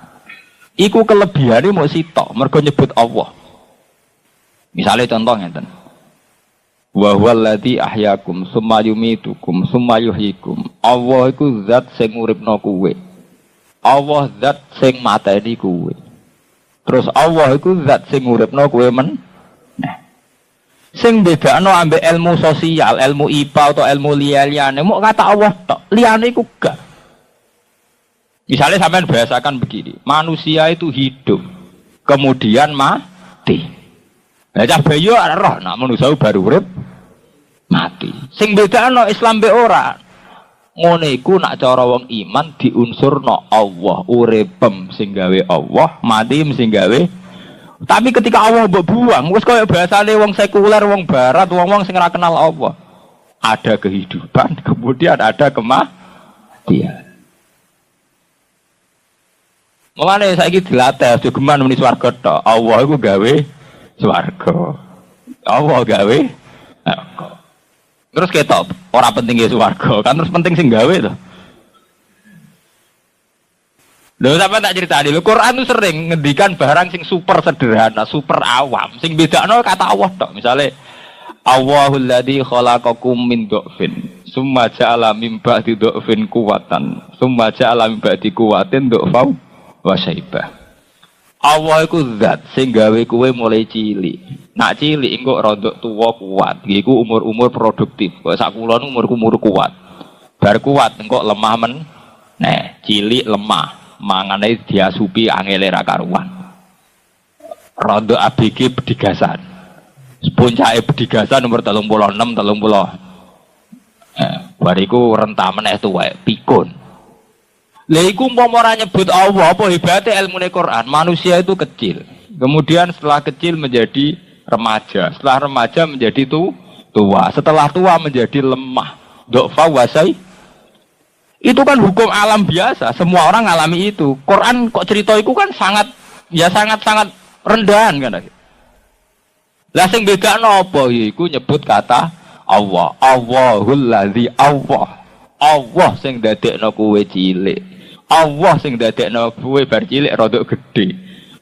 Iku kelebihane mau sitok, mergo nyebut Allah. Misalnya contoh ngeten. Wa huwallazi ahyakum tsumma yumitukum tsumma yuhyikum. Allah iku zat sing uripno kowe. Allah zat sing mateni kowe. Terus Allah iku zat sing uripno kowe men. Nah. Sing bedakno ambek ilmu sosial, ilmu IPA atau ilmu liyane, mok kata Allah tok. Liyane iku gak. Misalnya sampean bahasakan begini, manusia itu hidup, kemudian mati. Lah cah bayi ora roh, nak manusia baru urip mati. Sing bedakno Islam be ora. Ngene iku nak cara wong iman diunsurno Allah, uripem sing gawe Allah, mati sing gawe. Tapi ketika Allah mbok buang, wis koyo bahasane wong sekuler, wong barat, wong-wong sing ora kenal Allah. Ada kehidupan, kemudian ada kematian. Mulane saiki dilatih aja geman muni swarga tok. Allah iku gawe swarga. Allah gawe neraka. Terus ketok ora penting swarga, kan terus penting sing gawe to. Lho sampeyan tak critani, lho Quran itu sering ngendikan barang sing super sederhana, super awam, sing bedakno kata Allah tok. Misale Allahul ladzi khalaqakum min dhafin, summa ja'ala min ba'di dhafin quwwatan, summa ja'ala min ba'di quwwatin dhafau wa syaibah. Allah iku zat sing gawe kowe mulai cilik. Nak cilik engko rodok tuwa kuat. Iku umur-umur produktif. Kok sak kula nu umur kuat. Bar kuat engko lemah men. Nah, cilik lemah. Mangane diasupi angele ra karuan. Rodok ABG bedigasan. Puncake bedigasan umur 36 30. Bariku rentah meneh tuwek pikun. Lha iku umpama ora nyebut Allah, apa hebate ilmune Quran? Manusia itu kecil. Kemudian setelah kecil menjadi remaja, setelah remaja menjadi tua, setelah tua menjadi lemah. Dha'fa wasai. Itu kan hukum alam biasa, semua orang alami itu. Quran kok cerita itu kan sangat rendahan kan. Lah sing bedakno apa yaiku nyebut kata Allah. Allahul ladzi Allah. Allah sing dadekno kowe cilik. Allah sing dadekno kowe bar cilik rada gedhe.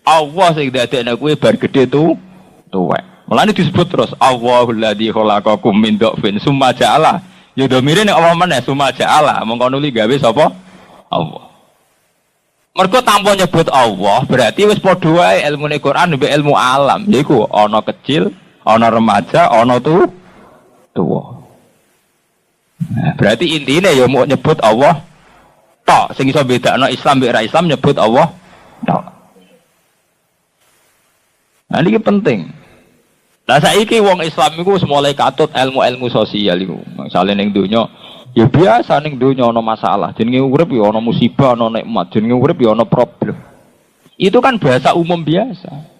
Allah sing dadekno kowe bar gedhe tuwek. Mulane disebut terus Allahul ladzi khalaqakum min dhafin summa ja'ala. Ya domire nek Allah meneh summa ja'ala. Mongko nuli gawe sapa? Allah. Mergo tanpa nyebut Allah berarti wis padha wae ilmune Quran mbek ilmu alam. Yaiku ana kecil, ana remaja, ana tuwa. Nah, berarti intinya ya mau nyebut Allah tok. Sing iso bedakno Islam mbek ra Islam nyebut Allah tok. Nah iki penting. Lah saiki wong Islam iku wis mulai katut ilmu-ilmu sosial iku. Misale ning donya ya biasa ning donya ana masalah. Jenenge urip ya ana musibah, ana nikmat. Jenenge urip ya ana problem. Itu kan bahasa umum biasa.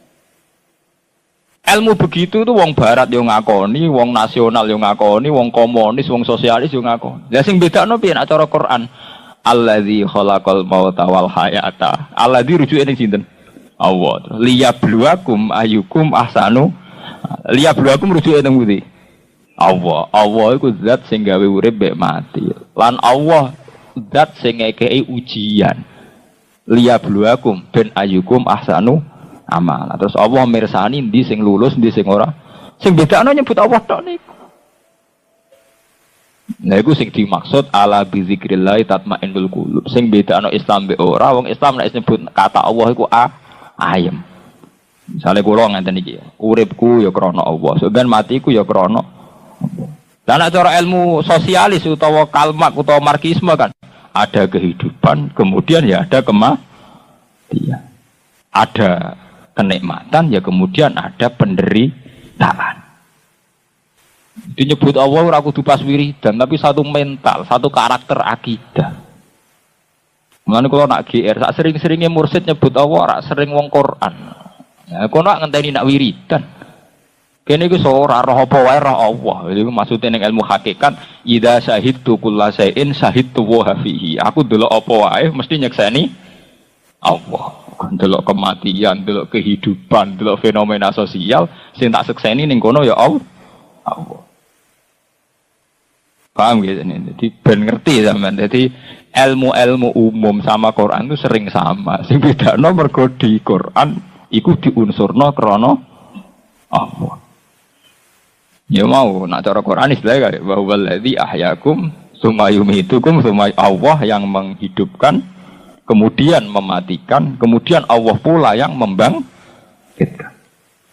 Ilmu begitu tuh wong barat yo ngakoni, wong nasional yo ngakoni, wong komunis, wong sosialis yo ngakoni. Lah sing bedakno piye nek cara Quran? Allazi khalaqal mauta wal hayata. Allazi rujuke ning sinten? Allah. Liyabluwakum ayyukum ahsanu. Liyabluwakum rujuke ning pundi? Allah. Allah iku zat sing gawe urip mek mati. Lan Allah zat sing ngekeki ujian. Liyabluwakum ben ayyukum ahsanu amal. Terus Allah mirsani ndi sing lulus, ndi sing ora. Sing bedakno nyebut Allah tok niku. Nah iku sing dimaksud ala bi zikrillah tatmainnul qulub. Sing bedakno Islam be ora, wong Islam nek nyebut kata Allah iku ayem. Misale kula ngenten iki, uripku ya krana Allah, sampeyan matiku ya krana Allah. Lah nek cara ilmu sosialis utawa kalmak utawa marxisme kan ada kehidupan, kemudian ya ada kematian. Ada kenikmatan ya kemudian ada penderitaan. Itu nyebut Allah ora kudu pas wiridan tapi satu mental, satu karakter akidah. Mulane kula nak GR sak sering-seringe mursid nyebut Allah ora sering wong Quran. Nah, kono ngenteni nak wiridan. Kene iku ora roh apa wae roh Allah. Iku maksude ning ilmu hakikat, idza syahidtu kullasain syahidtu wa fihi. Aku delok apa wae mesti nyekseni Allah. Delok kematian, delok kehidupan, delok fenomena sosial sing tak sekseni ning kono ya Allah. Paham gitu nih. Jadi ben ngerti sampean. Jadi ilmu-ilmu umum sama Quran itu sering sama. Sing bedano mergo di Quran iku diunsurno krana Allah. Ya mau nak cara Quran istilahnya kayak bahwa alladzi ahyakum tsumma yumitukum tsumma Allah yang menghidupkan kemudian mematikan kemudian Allah pula yang membangkitkan.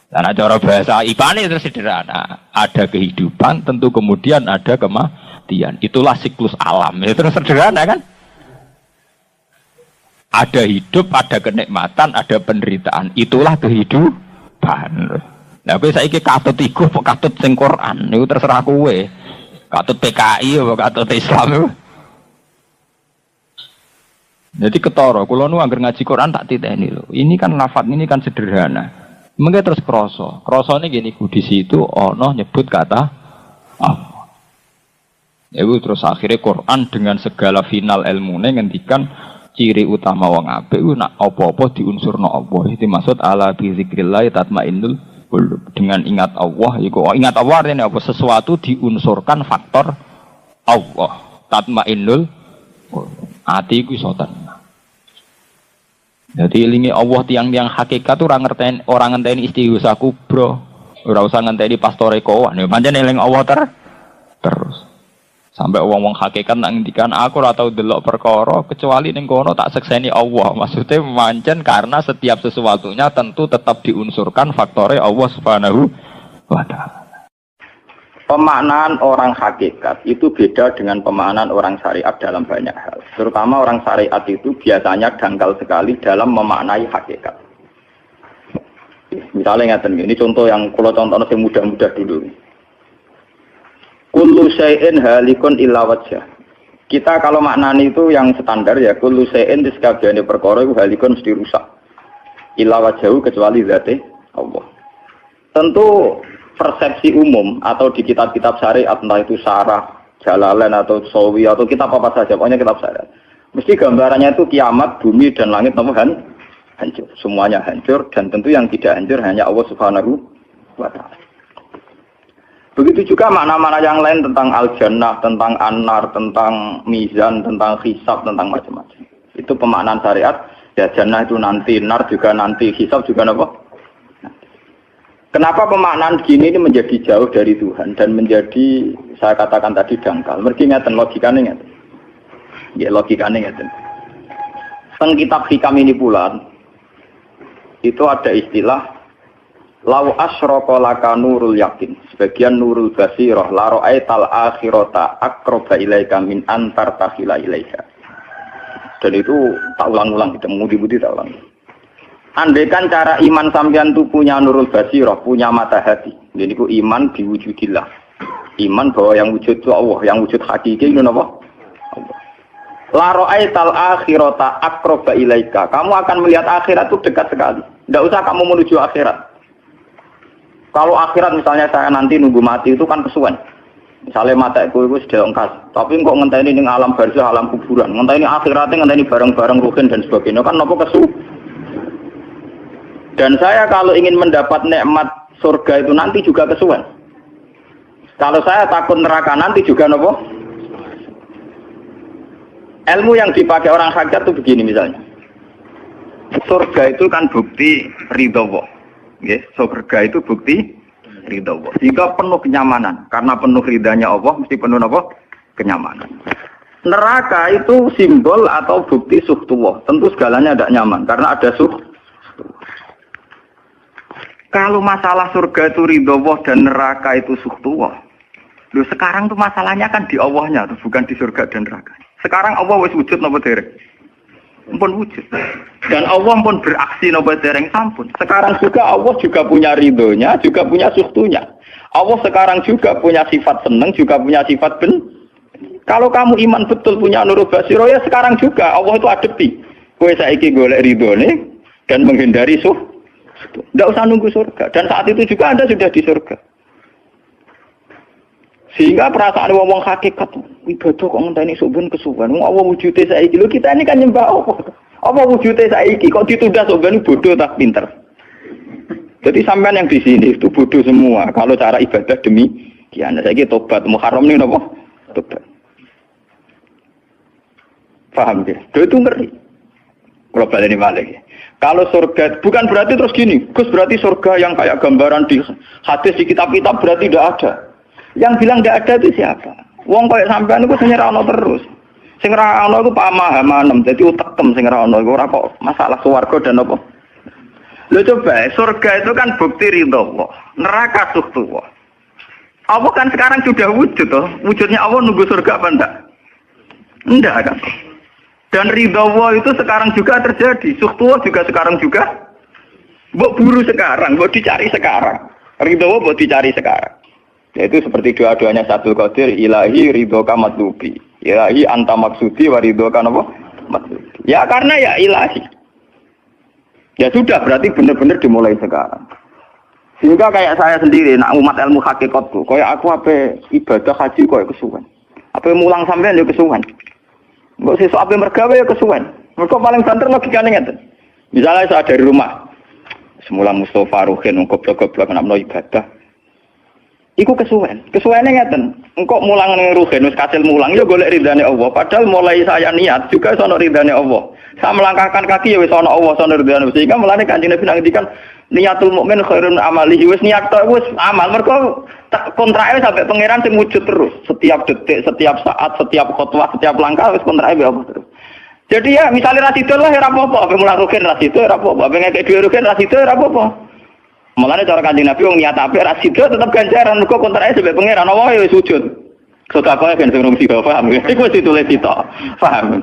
Dan cara bahasa ibane terus sederhana, ada kehidupan tentu kemudian ada kematian. Itulah siklus alam. Ya terus sederhana kan? Ada hidup, ada kenikmatan, ada penderitaan. Itulah kehidupan. Nah, kowe saiki katut iku apa katut sing Quran niku terserah kowe. Katut PKI apa katut Islam itu. Jadi ketara, kula nu anggar ngaji Quran tak titeni lho. Ini kan lafaz ini kan sederhana. Mengke terus krasa. Krasane gini ku di situ ana nyebut kata Allah. Iku terus akhirnya Quran dengan segala final ilmune ngendikan ciri utama wong apik ku nak apa-apa diunsurna Allah. Itu maksud ala bi zikrillah tatmainnul dengan ingat Allah, ingat Allah artinya apa? Sesuatu diunsurkan faktor Allah. Tatmainnul ati ku iso tenang. Jadi ilingi Allah tiang-tiang hakikat orang ngenteni istighosa kubra. Ora usah ngenteni pastore kowan. Ya pancen eling Allah terus. Sampai wong-wong hakikat nak ngendikan aku ora tau delok perkara kecuali ning kono tak sekseni Allah. Maksudnya mancen karena setiap sesuatunya tentu tetap diunsurkan faktore Allah Subhanahu wa taala. Pemaknaan orang hakikat itu beda dengan pemaknaan orang syariat dalam banyak hal. Terutama orang syariat itu biasanya dangkal sekali dalam memaknai hakikat. Misalnya ngaten ini contoh yang kalau contohnya yang mudah-mudah dulu. Kullu syai'in halikun illa wajhah. Kita kalau maknani itu yang standar ya, kullu syai'in di sekabiane perkara itu halikun mesti rusak. Illa wajhahu kecuali zate Allah. Tentu persepsi umum atau di kitab-kitab syariat entah itu Syarah, Jalalain atau Sawi atau kitab apa saja, pokoknya kitab syariat. Mesti gambarannya itu kiamat, bumi dan langit hancur. Semuanya hancur dan tentu yang tidak hancur hanya Allah Subhanahu wa taala. Begitu juga makna-makna yang lain tentang al-jannah, tentang an-nar, tentang mizan, tentang hisab, tentang macam-macam. Itu pemaknaan syariat. Ya jannah itu nanti, nar juga nanti, hisab juga apa? Kenapa pemaknaan gini ini menjadi jauh dari Tuhan dan menjadi, saya katakan tadi, dangkal. Mergi ngeten, logikanya ngeten. Ya logikanya ngeten. Teng kitab hikam ini pula, itu ada istilah lau asyraka laka nurul yakin, sebagian nurul basirah, la ra'aital akhirata aqraba ilaika min antar takhila ilaika. Dan itu tak ulang-ulang, kita mudi-mudi tak ulang. Andaikan cara iman sampean itu punya nurul basirah, punya mata hati. Jadi itu iman diwujudillah. Iman bahwa yang wujud itu Allah, yang wujud hakiki itu apa? Allah. La ra'aital akhirata aqraba ilaika. Kamu akan melihat akhirat itu dekat sekali. Tidak usah kamu menuju akhirat. Kalau akhirat misalnya saya nanti nunggu mati itu kan kesuwen. Misalnya mata itu sudah engkas. Tapi kok ngenteni ning alam barzah, alam kuburan. Ngenteni akhiratnya, ngenteni barang-barang ruhin dan sebagainya. Kan apa kesu? Dan saya kalau ingin mendapat nikmat surga itu nanti juga kesuwen. Kalau saya takut neraka nanti juga apa? Ilmu yang dipakai orang hakikat itu begini misalnya. Surga itu kan bukti ridho Allah. Yes, surga itu bukti ridha Allah. Jika penuh kenyamanan, karena penuh ridhanya Allah, mesti penuh apa? Kenyamanan. Neraka itu simbol atau bukti suhtullah. Tentu segalanya tidak nyaman, karena ada Kalau masalah surga itu ridha Allah dan neraka itu suhtullah. Loh, sekarang tuh masalahnya kan di Allahnya, bukan di surga dan neraka. Sekarang Allah wis wujud napa dereng? Pun wujud. Dan Allah pun beraksi nopo dereng sampun. Sekarang juga Allah juga punya ridhonya, juga punya suhtunya. Allah sekarang juga punya sifat senang, juga punya sifat Kalau kamu iman betul punya nurul basiro ya sekarang juga Allah itu adepi. Kowe saiki golek ridhone dan menghindari Tidak usah nunggu surga. Dan saat itu juga Anda sudah di surga. Sehingga perasaan wong hakikat ibadah kok ngenteni suben kesuwen. Wong apa wujude saiki? Lho kita ini kan nyembah apa? Apa wujude saiki kok ditunda suben bodoh tak pinter. Jadi sampean yang di sini itu bodoh semua. Kalau cara ibadah demikian. Saiki tobat Muharram ini napa? Tobat. Paham ya? Itu ngeri. Kalau baleni balik. Kalau surga, bukan berarti terus gini, Gus berarti surga yang kayak gambaran di hadis di kitab-kitab berarti tidak ada. Yang bilang tidak ada itu siapa? Wong kayak sampean itu sing ora ono terus. Sing ora ono iku pamahaman, dadi utekem sing ora ono iku ora kok masalah swarga dan apa. Lho coba, surga itu kan bukti ridho Allah, neraka sukhtu Allah. Allah kan sekarang sudah wujud toh. Wujudnya Allah nunggu surga apa enggak? Enggak kan? Dan ridho Allah itu sekarang juga terjadi. Sukhtuwa juga sekarang juga. Mbok buru sekarang, mbok dicari sekarang. Ridho Allah mbok dicari sekarang. Yaitu seperti doa-doanya Satul Qadir, ilahi ridhoka matlubi. Ilahi anta maksudi wa ridhoka apa? Matlubi. Ya karena ya ilahi. Ya sudah berarti benar-benar dimulai sekarang. Sehingga kayak saya sendiri, nak umat ilmu hakikatku, kayak aku apa ibadah haji kayak kesuwen. Apa mulang sampean ya kesuwen. Mbok sesuk ape mergawe ya kesuwen. Mergo paling banter logikane ngeten. Misalnya saya dari rumah. Semula Mustofa Ruhin goblok-goblok nak meno ibadah. Iku kesuwen. Kesuwene ngeten. Engkok mulang ning Ruhin wis kasil mulang ya golek ridane Allah. Padahal mulai saya niat juga sono ridane Allah. Saya melangkahkan kaki ya wis ana Allah sono ridane. Sehingga mulane Kanjeng Nabi ngendikan niatul mukmin khairun amalihi. Wis niat tok wis amal. Mergo kontrake sampai pangeran sing wujud terus. Setiap detik, setiap saat, setiap khotbah, setiap langkah wis kontrake Allah terus. Jadi ya misalnya rasidul lah ya ora apa-apa, ape mulang Ruhin rasidul ora apa-apa, ape ngekek dhewe Ruhin rasidul ora apa-apa. Mulane cara Kanjeng Nabi wong niat apik rasidul tetep ganjaran mergo kontrake sampai pangeran Allah ya wis wujud. Sedekah ben sing rumsi paham. Iku wis ditulis kita. Paham.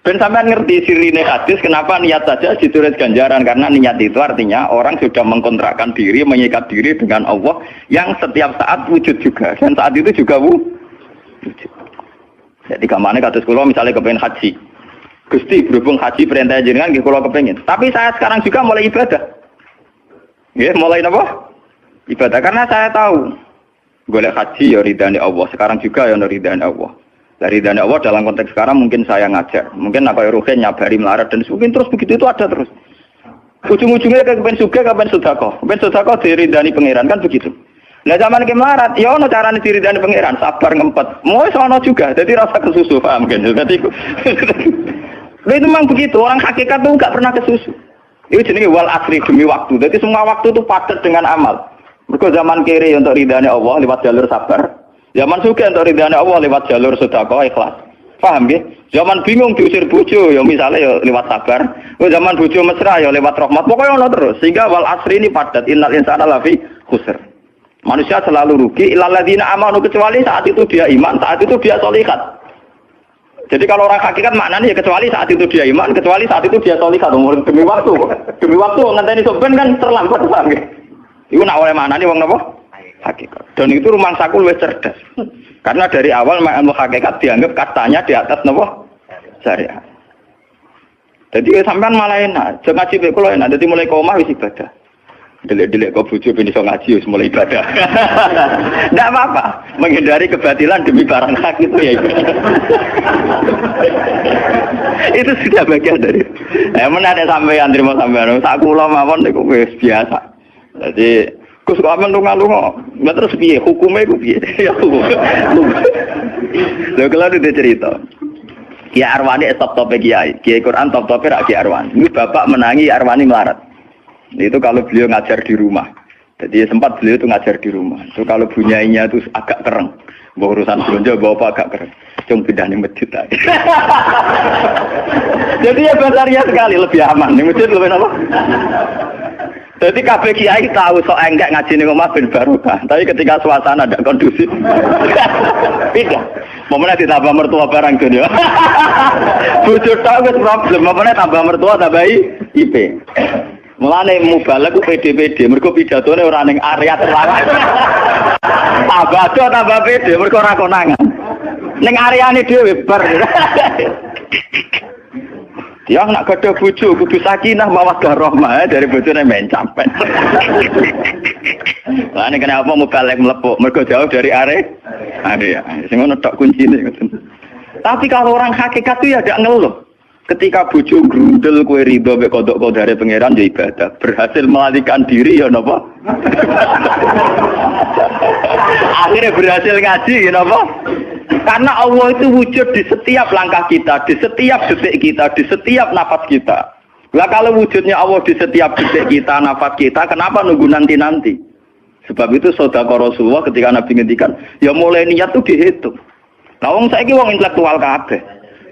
Ben sampean ngerti sirine hadis kenapa niat saja ditulis ganjaran karena niat itu artinya orang sudah mengkontrakkan diri, mengikat diri dengan Allah yang setiap saat wujud juga dan saat itu juga wujud. Jadi kamane kados kula misalnya kepengin haji. Gusti berhubung haji perintah jenengan nggih kula kepengin. Tapi saya sekarang juga mulai ibadah. Nggih, mulai napa? Ibadah karena saya tahu golek haji ya ridane Allah. Sekarang juga ya ridane Allah. Dari ridane Allah dalam konteks sekarang mungkin saya ngajar. Mungkin apa Ruhin nyabari melarat dan mungkin terus begitu itu ada terus. Ujung-ujungnya kepen suga kapan sedekah. Kepen sedekah diridani pangeran kan begitu. Nah zaman ke melarat ya ono carane diridani pangeran, sabar ngempet. Mau sono juga. Jadi rasa kesusu paham kan. Jadi itu memang begitu. Orang hakikat tuh enggak pernah kesusu. Itu jenenge wal asri demi waktu. Jadi semua waktu itu padat dengan amal. Mergo zaman kiri untuk ridane Allah lewat jalur sabar. Zaman suka untuk ridane Allah lewat jalur sedekah ikhlas. Paham nggih? Zaman bingung diusir bojo ya misalnya ya lewat sabar. Zaman bojo mesra ya lewat rahmat. Pokoknya ono terus. Sehingga wal asri ini padat. Innal insana lafi khusr. Manusia selalu rugi illal ladzina amanu kecuali saat itu dia iman, saat itu dia sholihat. Jadi kalau orang hakikat maknanya ya kecuali saat itu dia iman, kecuali saat itu dia sholihat. Demi waktu. Demi waktu ngenteni soben kan terlambat paham nggih? Iku nak oleh maknane wong napa? Hakikat. Dan itu rumah sakul wis cerdas. Karena dari awal ilmu hakikat dianggap katanya di atas nopo syariat. Jadi sampean malah enak, jangan ngaji mek kula enak. Dadi mulai omah wis ibadah. Delik-delik kok bojo ben iso ngaji wis mulai ibadah. Enggak apa-apa, menghindari kebatilan demi barang hak itu ya. Itu sudah bagian dari. Ada sampean terima sampean. Sak kula mawon niku wis biasa. Jadi Gus kok amen lunga-lunga. Lah terus piye hukume ku piye? Ya hukum. Lha kalau dia cerita. Kiai Arwani top-top kiai. Kiai Quran top-top rak Kiai Arwani. Ini bapak menangi Arwani melarat. Itu kalau beliau ngajar di rumah. Jadi sempat beliau itu ngajar di rumah. Itu kalau bunyainya itu agak kereng. Bawa urusan belanja bawa agak kereng. Cuma pindah di masjid tadi. Jadi ya basaria sekali lebih aman. Di masjid lebih apa? Jadi kabeh kiai tahu sok enggak ngaji ning omah ben barokah. Tapi ketika suasana tidak kondusif, pindah. Momennya ditambah mertua barang dunia. Bujur tahu wis problem. Momennya tambah mertua tambah IP. Mulane mubalek ku PD-PD, mergo pidatone ora ning area terlarang. Tambah do tambah PD, mergo ora konangan. Ning areane dhewe bar. Dia nak gadah bojo kudu sakinah mawaddah rahmah dari bojone men capek. Lah nek kenapa mau balik melepuk mergo jauh dari area. Sing ngono tok kuncine ngoten. Tapi kalau orang hakikat itu ya gak ngeluh. Ketika bojo grundel kowe rido mek kodok-kodare pangeran ya ibadah. Berhasil melarikan diri ya napa? Akhirnya berhasil ngaji ya napa? Karena Allah itu wujud di setiap langkah kita, di setiap detik kita, di setiap nafas kita. Lah kalau wujudnya Allah di setiap detik kita, nafas kita, kenapa nunggu nanti-nanti? Sebab itu sedekah Rasulullah ketika Nabi ngendikan, ya mulai niat tuh dihitung. Nah wong saiki wong intelektual kabeh.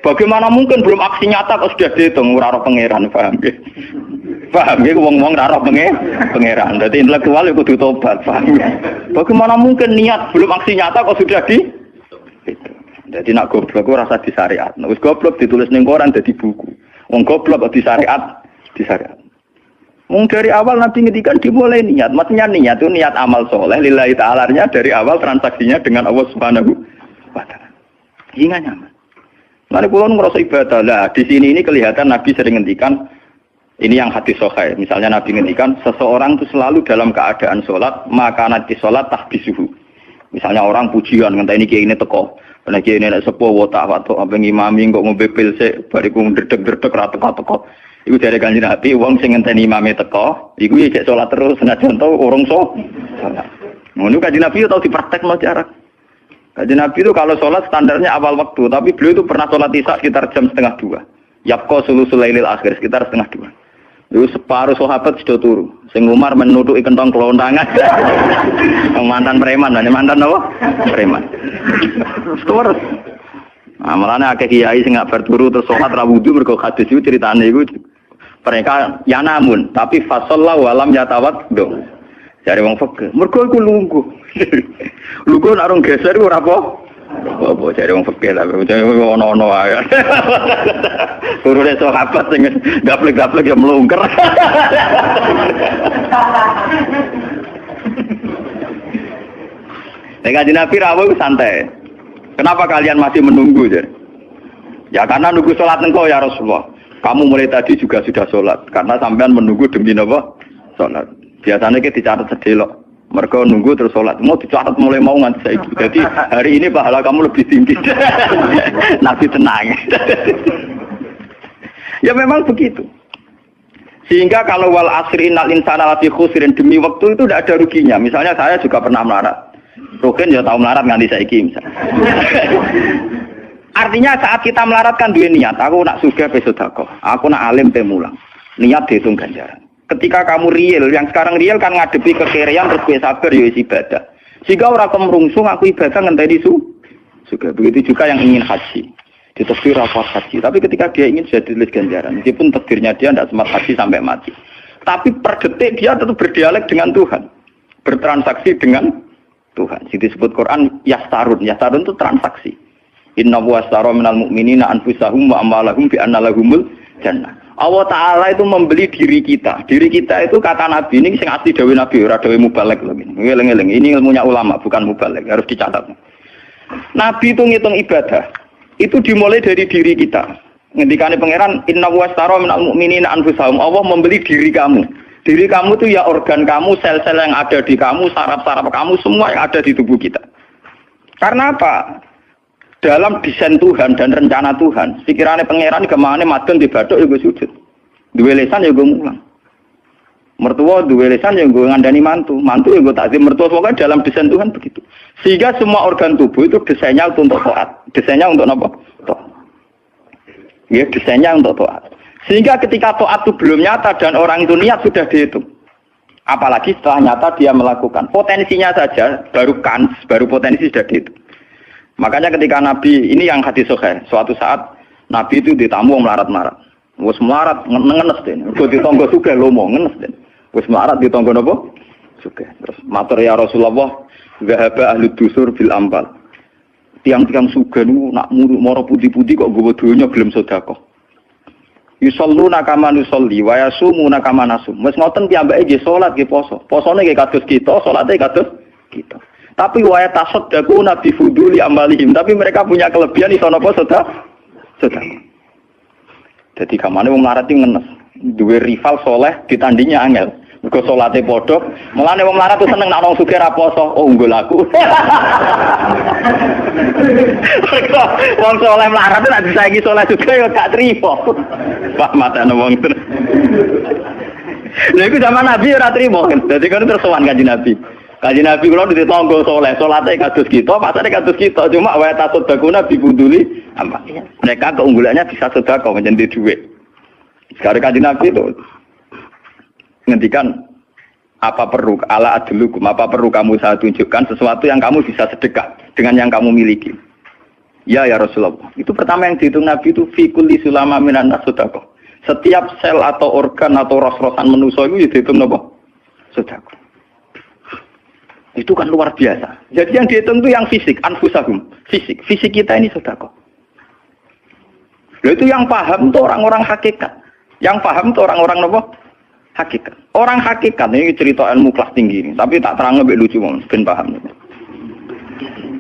Bagaimana mungkin belum aksi nyata kok sudah dihitung ora ora pangeran, paham nggih? Paham nggih wong-wong ora ora pangeran. Dadi intelektual iku kudu tobat, paham nggih? Bagaimana mungkin niat belum aksi nyata kok sudah di jadi nak goblok ora rasa di syariat. Nek wis goblok ditulis ning koran dadi buku. Wong goblok kok di syariat. Mung dari awal Nabi ngendikan dimulai niat. Maksudnya niat itu niat amal soleh lillahi ta'ala-nya dari awal transaksinya dengan Allah Subhanahu wa taala. Hingga nyaman. Mari kula ngrasa ibadah. Lah di sini ini kelihatan Nabi sering ngendikan ini yang hadis sahih. Misalnya Nabi ngendikan seseorang itu selalu dalam keadaan salat, maka nanti salat tahbisuhu. Misalnya orang pujian ngenteni kiai ini teko. Nek kiai nek sepuh watak apa ngimami kok ngombe pil sik bariku ndredeg-ndredeg ra teko-teko. Iku dari Kanjeng Nabi wong sing ngenteni imame teko, iku cek salat terus senajan to urung salat. Ngono Kanjeng Nabi tau dipraktekno jarak. Kanjeng Nabi itu kalau salat standarnya awal waktu, tapi beliau itu pernah salat Isya sekitar jam 1:30. Yaqqa sulusul lailil akhir sekitar 1:30. Itu separuh sahabat sudah turu. Sing Umar menutuki kentong kelontangan. Mantan preman, mantan apa? Preman. Terus. Nah, malahnya akeh kiai sing gak berturu terus salat ra wudu mergo hadis itu ceritane iku mereka ya namun tapi fasallahu alam yatawat dong. Jare wong fikih, mergo iku lungguh. Lungguh nek orang geser iku ora apa? Apa jare wong fikih lah, ono-ono wae. Turune sahabat sing gaplek-gaplek ya mlungker. Kanjeng Nabi rawuh santai. Kenapa kalian masih menunggu? Ya karena nunggu sholat engkau ya Rasulullah. Kamu mulai tadi juga sudah sholat. Karena sampean menunggu demi apa? Sholat. Biasanya kita dicatat sedelok. Mereka nunggu terus sholat. Mau dicatat mulai mau nganti saiki. Jadi hari ini pahala kamu lebih tinggi. Nabi tenang. Ya memang begitu. Sehingga kalau wal asri innal insana lafi khusrin demi waktu itu tidak ada ruginya. Misalnya saya juga pernah melarat. Rukin ya tahu melarat nganti saiki misalnya. Artinya saat kita melarat kan duwe niat, aku nak sugih pe sedekah, aku nak alim pe mulang. Niat dihitung ganjaran. Ketika kamu real, yang sekarang real kan ngadepi kekerian terus kowe sabar ya ibadah. Sehingga ora kemrungsung aku ibadah ngenteni sugih. Begitu juga yang ingin haji. Ditakdir rapat haji, tapi ketika dia ingin sudah ditulis ganjaran, meskipun takdirnya dia tidak sempat haji sampai mati. Tapi per detik dia tetap berdialek dengan Tuhan. Bertransaksi dengan Tuhan. Jadi disebut Quran yastarun. Yastarun itu transaksi. Inna wastara minal mu'minina anfusahum wa amwalahum bi anna lahumul jannah. Allah Ta'ala itu membeli diri kita. Diri kita itu kata Nabi ini sing asli dawuh Nabi ora dawuh mubalek lho. Ngeleng-eleng. Ini ilmunya ulama bukan mubalek, harus dicatat. Nabi itu ngitung ibadah. Itu dimulai dari diri kita. Ngendikane pangeran inna wastara minal mu'minina anfusahum. Allah membeli diri kamu. Diri kamu itu ya organ kamu, sel-sel yang ada di kamu, saraf-saraf kamu, semua yang ada di tubuh kita. Karena apa? Dalam desain Tuhan dan rencana Tuhan, pikirannya pangeran kemana madon di bathuk ya gue sujud. Duwe lesan ya gue mulang. Mertua duwe lesan ya gue ngandani mantu. Mantu ya gue takzim mertua. Pokoknya dalam desain Tuhan begitu. Sehingga semua organ tubuh itu desainnya untuk taat. Desainnya untuk apa? Taat. Ya desainnya untuk taat. Sehingga ketika taat itu belum nyata dan orang itu niat sudah dihitung. Apalagi setelah nyata dia melakukan. Potensinya saja baru kans, baru potensi sudah dihitung. Makanya ketika Nabi, ini yang hadis sahih, suatu saat Nabi itu ditamu melarat-melarat. Wes melarat ngenes den. Kok ditonggo sugih lomo ngenes den. Wes melarat ditonggo napa? Sugih. Terus matur ya Rasulullah, zahaba ahli dusur bil ambal. Tiang-tiang sugih niku nak moro putih-putih kok nggawa donya gelem sedekah. Yusalluna kama nusolli wa yasumuna kama nasum. Wes ngoten piyambake nggih salat nggih poso. Posone nggih kados kita, salate kados kita. Tapi wa tasaddaqu nabi fuduli amalihim. Tapi mereka punya kelebihan iso napa sedekah. Jadi kamane wong melarat iki ngenes. Duwe rival soleh ditandingi angel. Mergo salate padha, mulane wong melarat tuh seneng nek wong sugih ra poso. Oh, unggul aku. Wong soleh melarat nek disaingi soleh juga ya gak trimo. Wah, matane wong itu. Lha iku zaman Nabi ora trimo. Dadi kan terus sowan Kanjeng Nabi. Kanjeng Nabi kula ditonggo soleh, salate kados kita, pasane kados kita, cuma wa tasodakuna bibuduli apa. Mereka keunggulannya bisa sedekah menjadi duit. Sekarang Kanjeng Nabi itu ngendikan apa perlu ala adlukum, apa perlu kamu saya tunjukkan sesuatu yang kamu bisa sedekah dengan yang kamu miliki. Ya Rasulullah. Itu pertama yang dihitung Nabi itu fi kulli sulama minan sedekah. Setiap sel atau organ atau ros-rosan manusia itu dihitung apa? Sedekah. Itu kan luar biasa. Jadi yang dihitung itu yang fisik, anfusahum, fisik. Fisik kita ini sedekah. Itu yang paham tuh orang-orang hakikat. Yang paham tuh orang-orang apa? Hakikat. Orang hakikat ini cerita ilmu kelas tinggi ini, tapi tak terang lebih lucu mon, ben paham.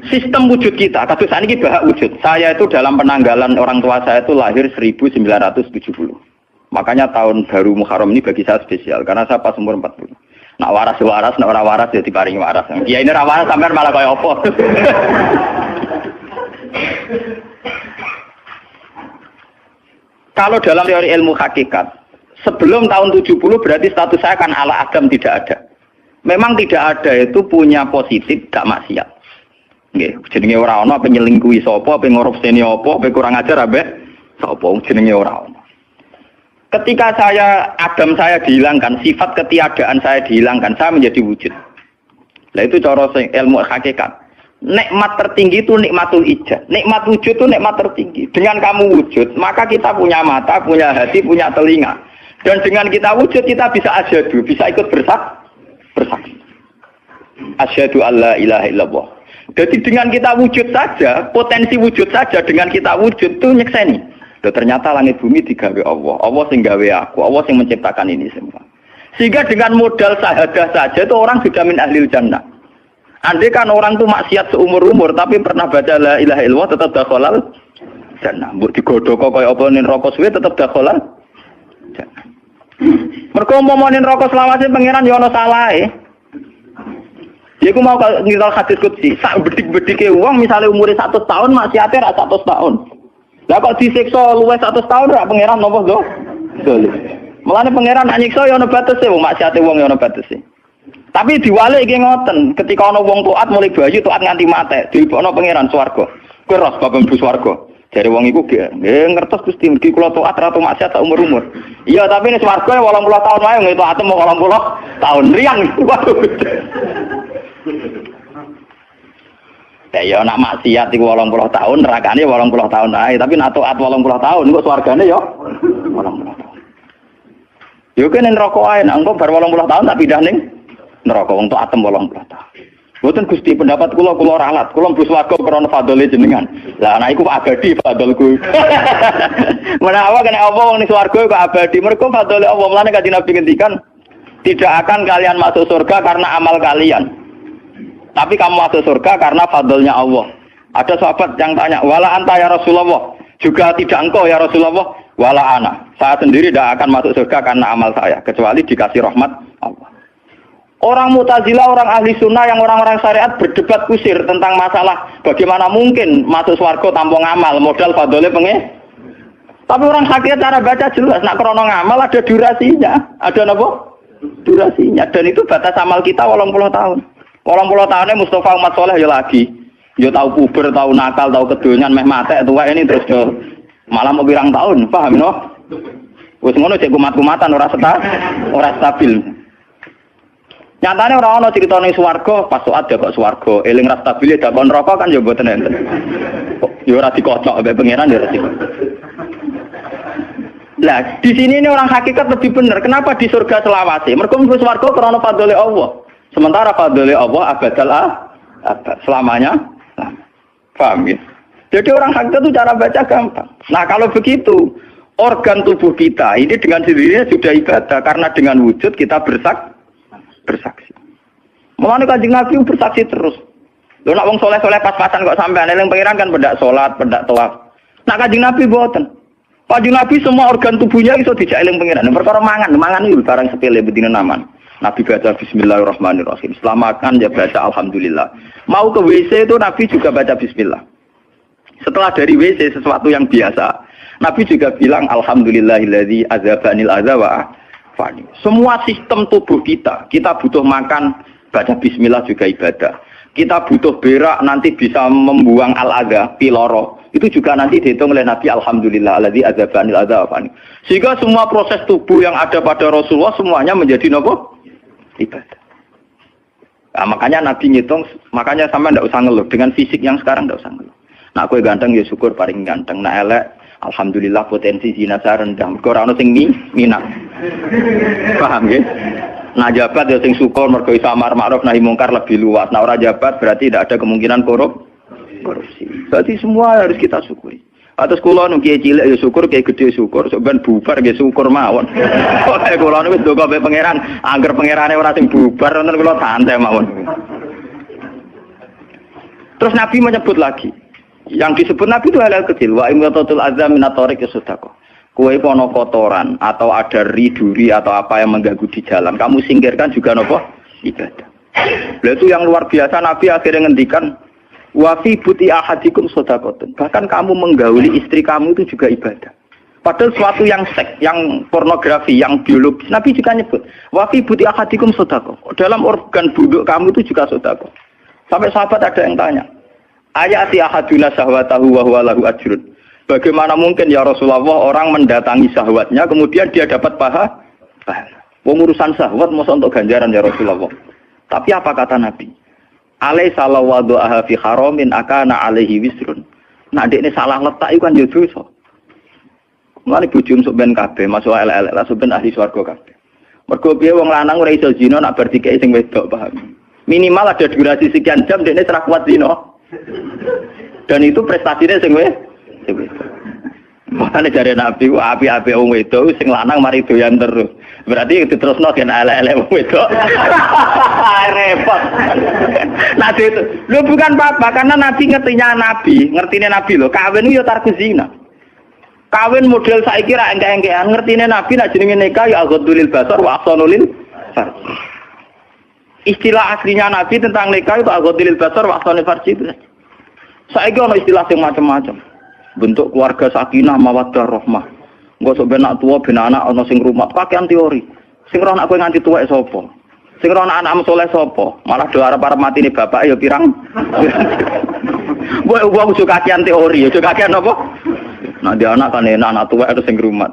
Sistem wujud kita, kados saniki bahak wujud. Saya itu dalam penanggalan orang tua saya itu lahir 1970. Makanya tahun baru Muharram ini bagi saya spesial karena saya pas umur 40. Nak waras, nak ora waras ya diparingi waras. Ya ini ora waras sampean malah kaya apa. Kalau dalam teori ilmu hakikat, sebelum tahun 70 berarti status saya kan ala Adam tidak ada. Memang tidak ada itu punya positif gak maksiat. Nggih, jenenge ora ana apa nyelingkuhi sapa, apa ngorupseni apa, apa kurang ajar abe sapa jenenge ora ana. Ketika Adam saya dihilangkan, sifat ketiadaan saya dihilangkan, saya menjadi wujud. Lah itu cara ilmu hakikat. Nikmat tertinggi itu nikmatul ijad. Nikmat wujud itu nikmat tertinggi. Dengan kamu wujud, maka kita punya mata, punya hati, punya telinga. Dan dengan kita wujud, kita bisa asyhadu, bisa ikut bersaksi. Asyhadu alla ilaha illallah. Jadi dengan kita wujud saja, potensi wujud saja dengan kita wujud itu nyekseni. Dan ternyata langit bumi digawe Allah. Allah sing gawe aku, Allah sing menciptakan ini semua. Sehingga dengan modal syahadah saja itu orang sudah min ahlil jannah. Andai kan orang itu maksiat seumur-umur tapi pernah baca la ilaha illallah tetap dakhalal jannah. Mbok digodhog kaya apa ning neraka suwe tetap dakhalal jannah. Mergo umpama ning neraka selawase pangeran ya ana salahe. Ya aku mau ngira hadis qudsi, sak bedik-bedike wong misale umure 100 tahun maksiate ra 100 tahun. Lah kok disiksa luwih 100 tahun ra pangeran napa lho? Dolim. Mulane pangeran nak nyiksa ya ana batese wong maksiate wong ya ana batese. Tapi diwalik iki ngoten, ketika ana wong taat mulai bayu taat nganti mate, dilebokno pangeran swarga. Kowe ros bab mlebu swarga. Jare wong iku nggih ngertos Gusti mriki kula taat ra tau maksiat sak umur-umur. Iya, tapi ning swarga 80 tahun wae nggih taat mau 80 tahun riang. Ya nak maksiat iku 80 tahun, nerakane 80 tahun ae, tapi nak taat 80 tahun kok swargane ya 80 tahun. Yo kene neraka ae, nak engko bar 80 tahun tak pindah ning neraka wong tok atem 80 tahun. Mboten Gusti pendapat kula ralat, kula mlebu swarga krana fadhole jenengan. Lah ana iku abadi fadholku. Menawa kena apa wong ning swarga kok abadi, mergo fadhole Allah. Mulane Kanjeng Nabi ngendikan, tidak akan kalian masuk surga karena amal kalian. Tapi kamu masuk surga karena fadlnya Allah. Ada sahabat yang tanya, "Wala anta ya Rasulullah?" Juga tidak engkau ya Rasulullah? Wala ana. Saya sendiri tidak akan masuk surga karena amal saya, kecuali dikasih rahmat Allah. Orang Mu'tazilah, orang ahli sunnah yang orang-orang syariat berdebat kusir tentang masalah bagaimana mungkin masuk swarga tanpa ngamal, modal fadhole pengen. Tapi orang hakikat cara baca jelas, nak krono ngamal ada durasinya, ada apa? Durasinya, dan itu batas amal kita 80 tahun. 80 tahunnya Mustafa umat soleh ya lagi, ya tahu puber, tahu nakal, tahu kedonyan, meh mate tua ini terus ya malah mau pirang tahun, paham no? Wes ngono cek kumat-kumatan ora stabil. Nyatane ora ana crita ning swarga, pas ada kok swarga, eling ra stabil dak kon neraka kan ya mboten enten. Ya ora dikocok mbek pangeran ya ora dikocok. Lah, di sini ini orang hakikat lebih benar. Kenapa di surga selawase? Mergo mlebu swarga krana fadhole Allah. Sementara fadhole Allah abadal abad, selamanya. Paham ya? Jadi orang hakikat itu cara baca gampang. Nah, kalau begitu, organ tubuh kita ini dengan sendirinya sudah ibadah karena dengan wujud kita bersaksi. Mulane Kanjeng Nabi bersaksi terus. Lho nek wong saleh-saleh pas-pasan kok sampean eling pangeran kan pendak salat, pendak tawaf. Nek Kanjeng Nabi mboten. Kanjeng Nabi semua organ tubuhnya iso dijak eling pangeran. Perkara mangan itu barang sepele bedine naman. Nabi baca bismillahirrahmanirrahim. Setelah makan ya baca alhamdulillah. Mau ke WC itu Nabi juga baca bismillah. Setelah dari WC sesuatu yang biasa, Nabi juga bilang alhamdulillahilladzi azhabanil adza wa afani. Semua sistem tubuh kita butuh makan, baca bismillah juga ibadah. Kita butuh berak nanti bisa membuang al-adza, piloro. Itu juga nanti dihitung oleh Nabi alhamdulillah alladzi azhabanil adza wa afani. Sehingga semua proses tubuh yang ada pada Rasulullah semuanya menjadi nopo? Ibadah. Nah, makanya Nabi ngitung, makanya sampai ndak usah ngeluh dengan fisik yang sekarang ndak usah ngeluh. Nah, kowe ganteng ya syukur paling ganteng. Nah, elek alhamdulillah potensi zina saya rendah. Mergo ora ono sing minat. Paham nggih? Nah, jabat ya sing syukur mergo iso amar ma'ruf nahi mungkar lebih luas. Nah, ora jabat berarti tidak ada kemungkinan korupsi. Berarti semua harus kita syukuri. Atus kula nu kiye cilik ya syukur, kiye gedhe syukur, sok ben bubar nggih syukur mawon. Oleh kula niku wis ndonga mbek pangeran, angger pangerane ora sing bubar wonten kula santai mawon. Terus Nabi menyebut lagi. Yang disebut Nabi itu hal kecil. Wa imatatul azza min at-tariq sedekah. Kowe pono kotoran atau ada riduri atau apa yang mengganggu di jalan, kamu singkirkan juga nopo ibadah. Lalu itu yang luar biasa Nabi akhirnya ngendikan wa fi buti ahadikum sedekatun. Bahkan kamu menggauli istri kamu itu juga ibadah. Padahal suatu yang seks, yang pornografi, yang biologis, Nabi juga nyebut wa fi buti ahadikum sedekah. Dalam organ buduk kamu itu juga sedekah. Sampai sahabat ada yang tanya, ayati ahaduna syahwatahu wa huwa lahu ajrun. Bagaimana mungkin ya Rasulullah orang mendatangi syahwatnya kemudian dia dapat pahala? Pengurusan syahwat masa untuk ganjaran ya Rasulullah. Tapi apa kata Nabi? Alaisa lawadha'a fi haramin akana alaihi wisrun. Nah, dekne salah letak iku kan yo dosa. Mulane bojo sok ben kabeh masuk elek-elek lah sok ben ahli swarga kabeh. Mergo piye wong lanang ora iso zina nak bar dikeki sing wedok, paham? Minimal ada durasi sekian jam dekne ora kuat zina. Dan itu prestasinya sing wedok. Makanya dari Nabi api-api wong wedok sing lanang mari doyan terus. Berarti diterusno gen elek-elek wong wedok. Repot. Nah itu lu bukan apa-apa karena Nabi ngertine Nabi lho, kawin itu ya tarku zina. Kawin model saiki ra engke-engkean, ngertine Nabi nek jenenge nikah ya ghadulil basar wa ahsanul farj. Istilah aslinya Nabi tentang nikah itu ghadulil basar wa ahsanul farj itu. Saiki ono istilah sing macam-macam. Bentuk keluarga sakinah mawaddah rahmah. Engko sok ben anak tuwa ben anak ana sing rumah, pakaian teori. Sing roh anak kowe nganti tuwek sapa? Sing roh anak-anak saleh sapa? Malah do arep-arep matine bapak ya pirang. Wong ujuk kakean teori, ujuk kakean apa? Nah, dia anak kan enak anak tuwek itu sing rumat.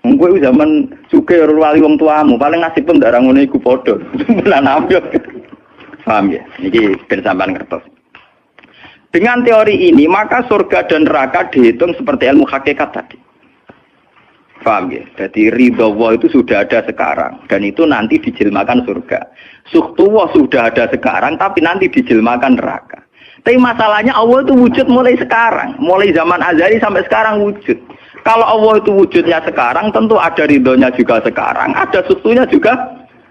Kowe zaman sugih wali wong tuamu, paling nasib pun ndak ngono iku padha. Lan ambyok. Paham ya? Niki ben sampean ngertos. Dengan teori ini, maka surga dan neraka dihitung seperti ilmu hakikat tadi. Paham ya? Jadi ridho Allah itu sudah ada sekarang. Dan itu nanti dijelmakan surga. Suhtullah sudah ada sekarang, tapi nanti dijelmakan neraka. Tapi masalahnya Allah itu wujud mulai sekarang. Mulai zaman azali sampai sekarang wujud. Kalau Allah itu wujudnya sekarang, tentu ada ridhonya juga sekarang. Ada suhtunya juga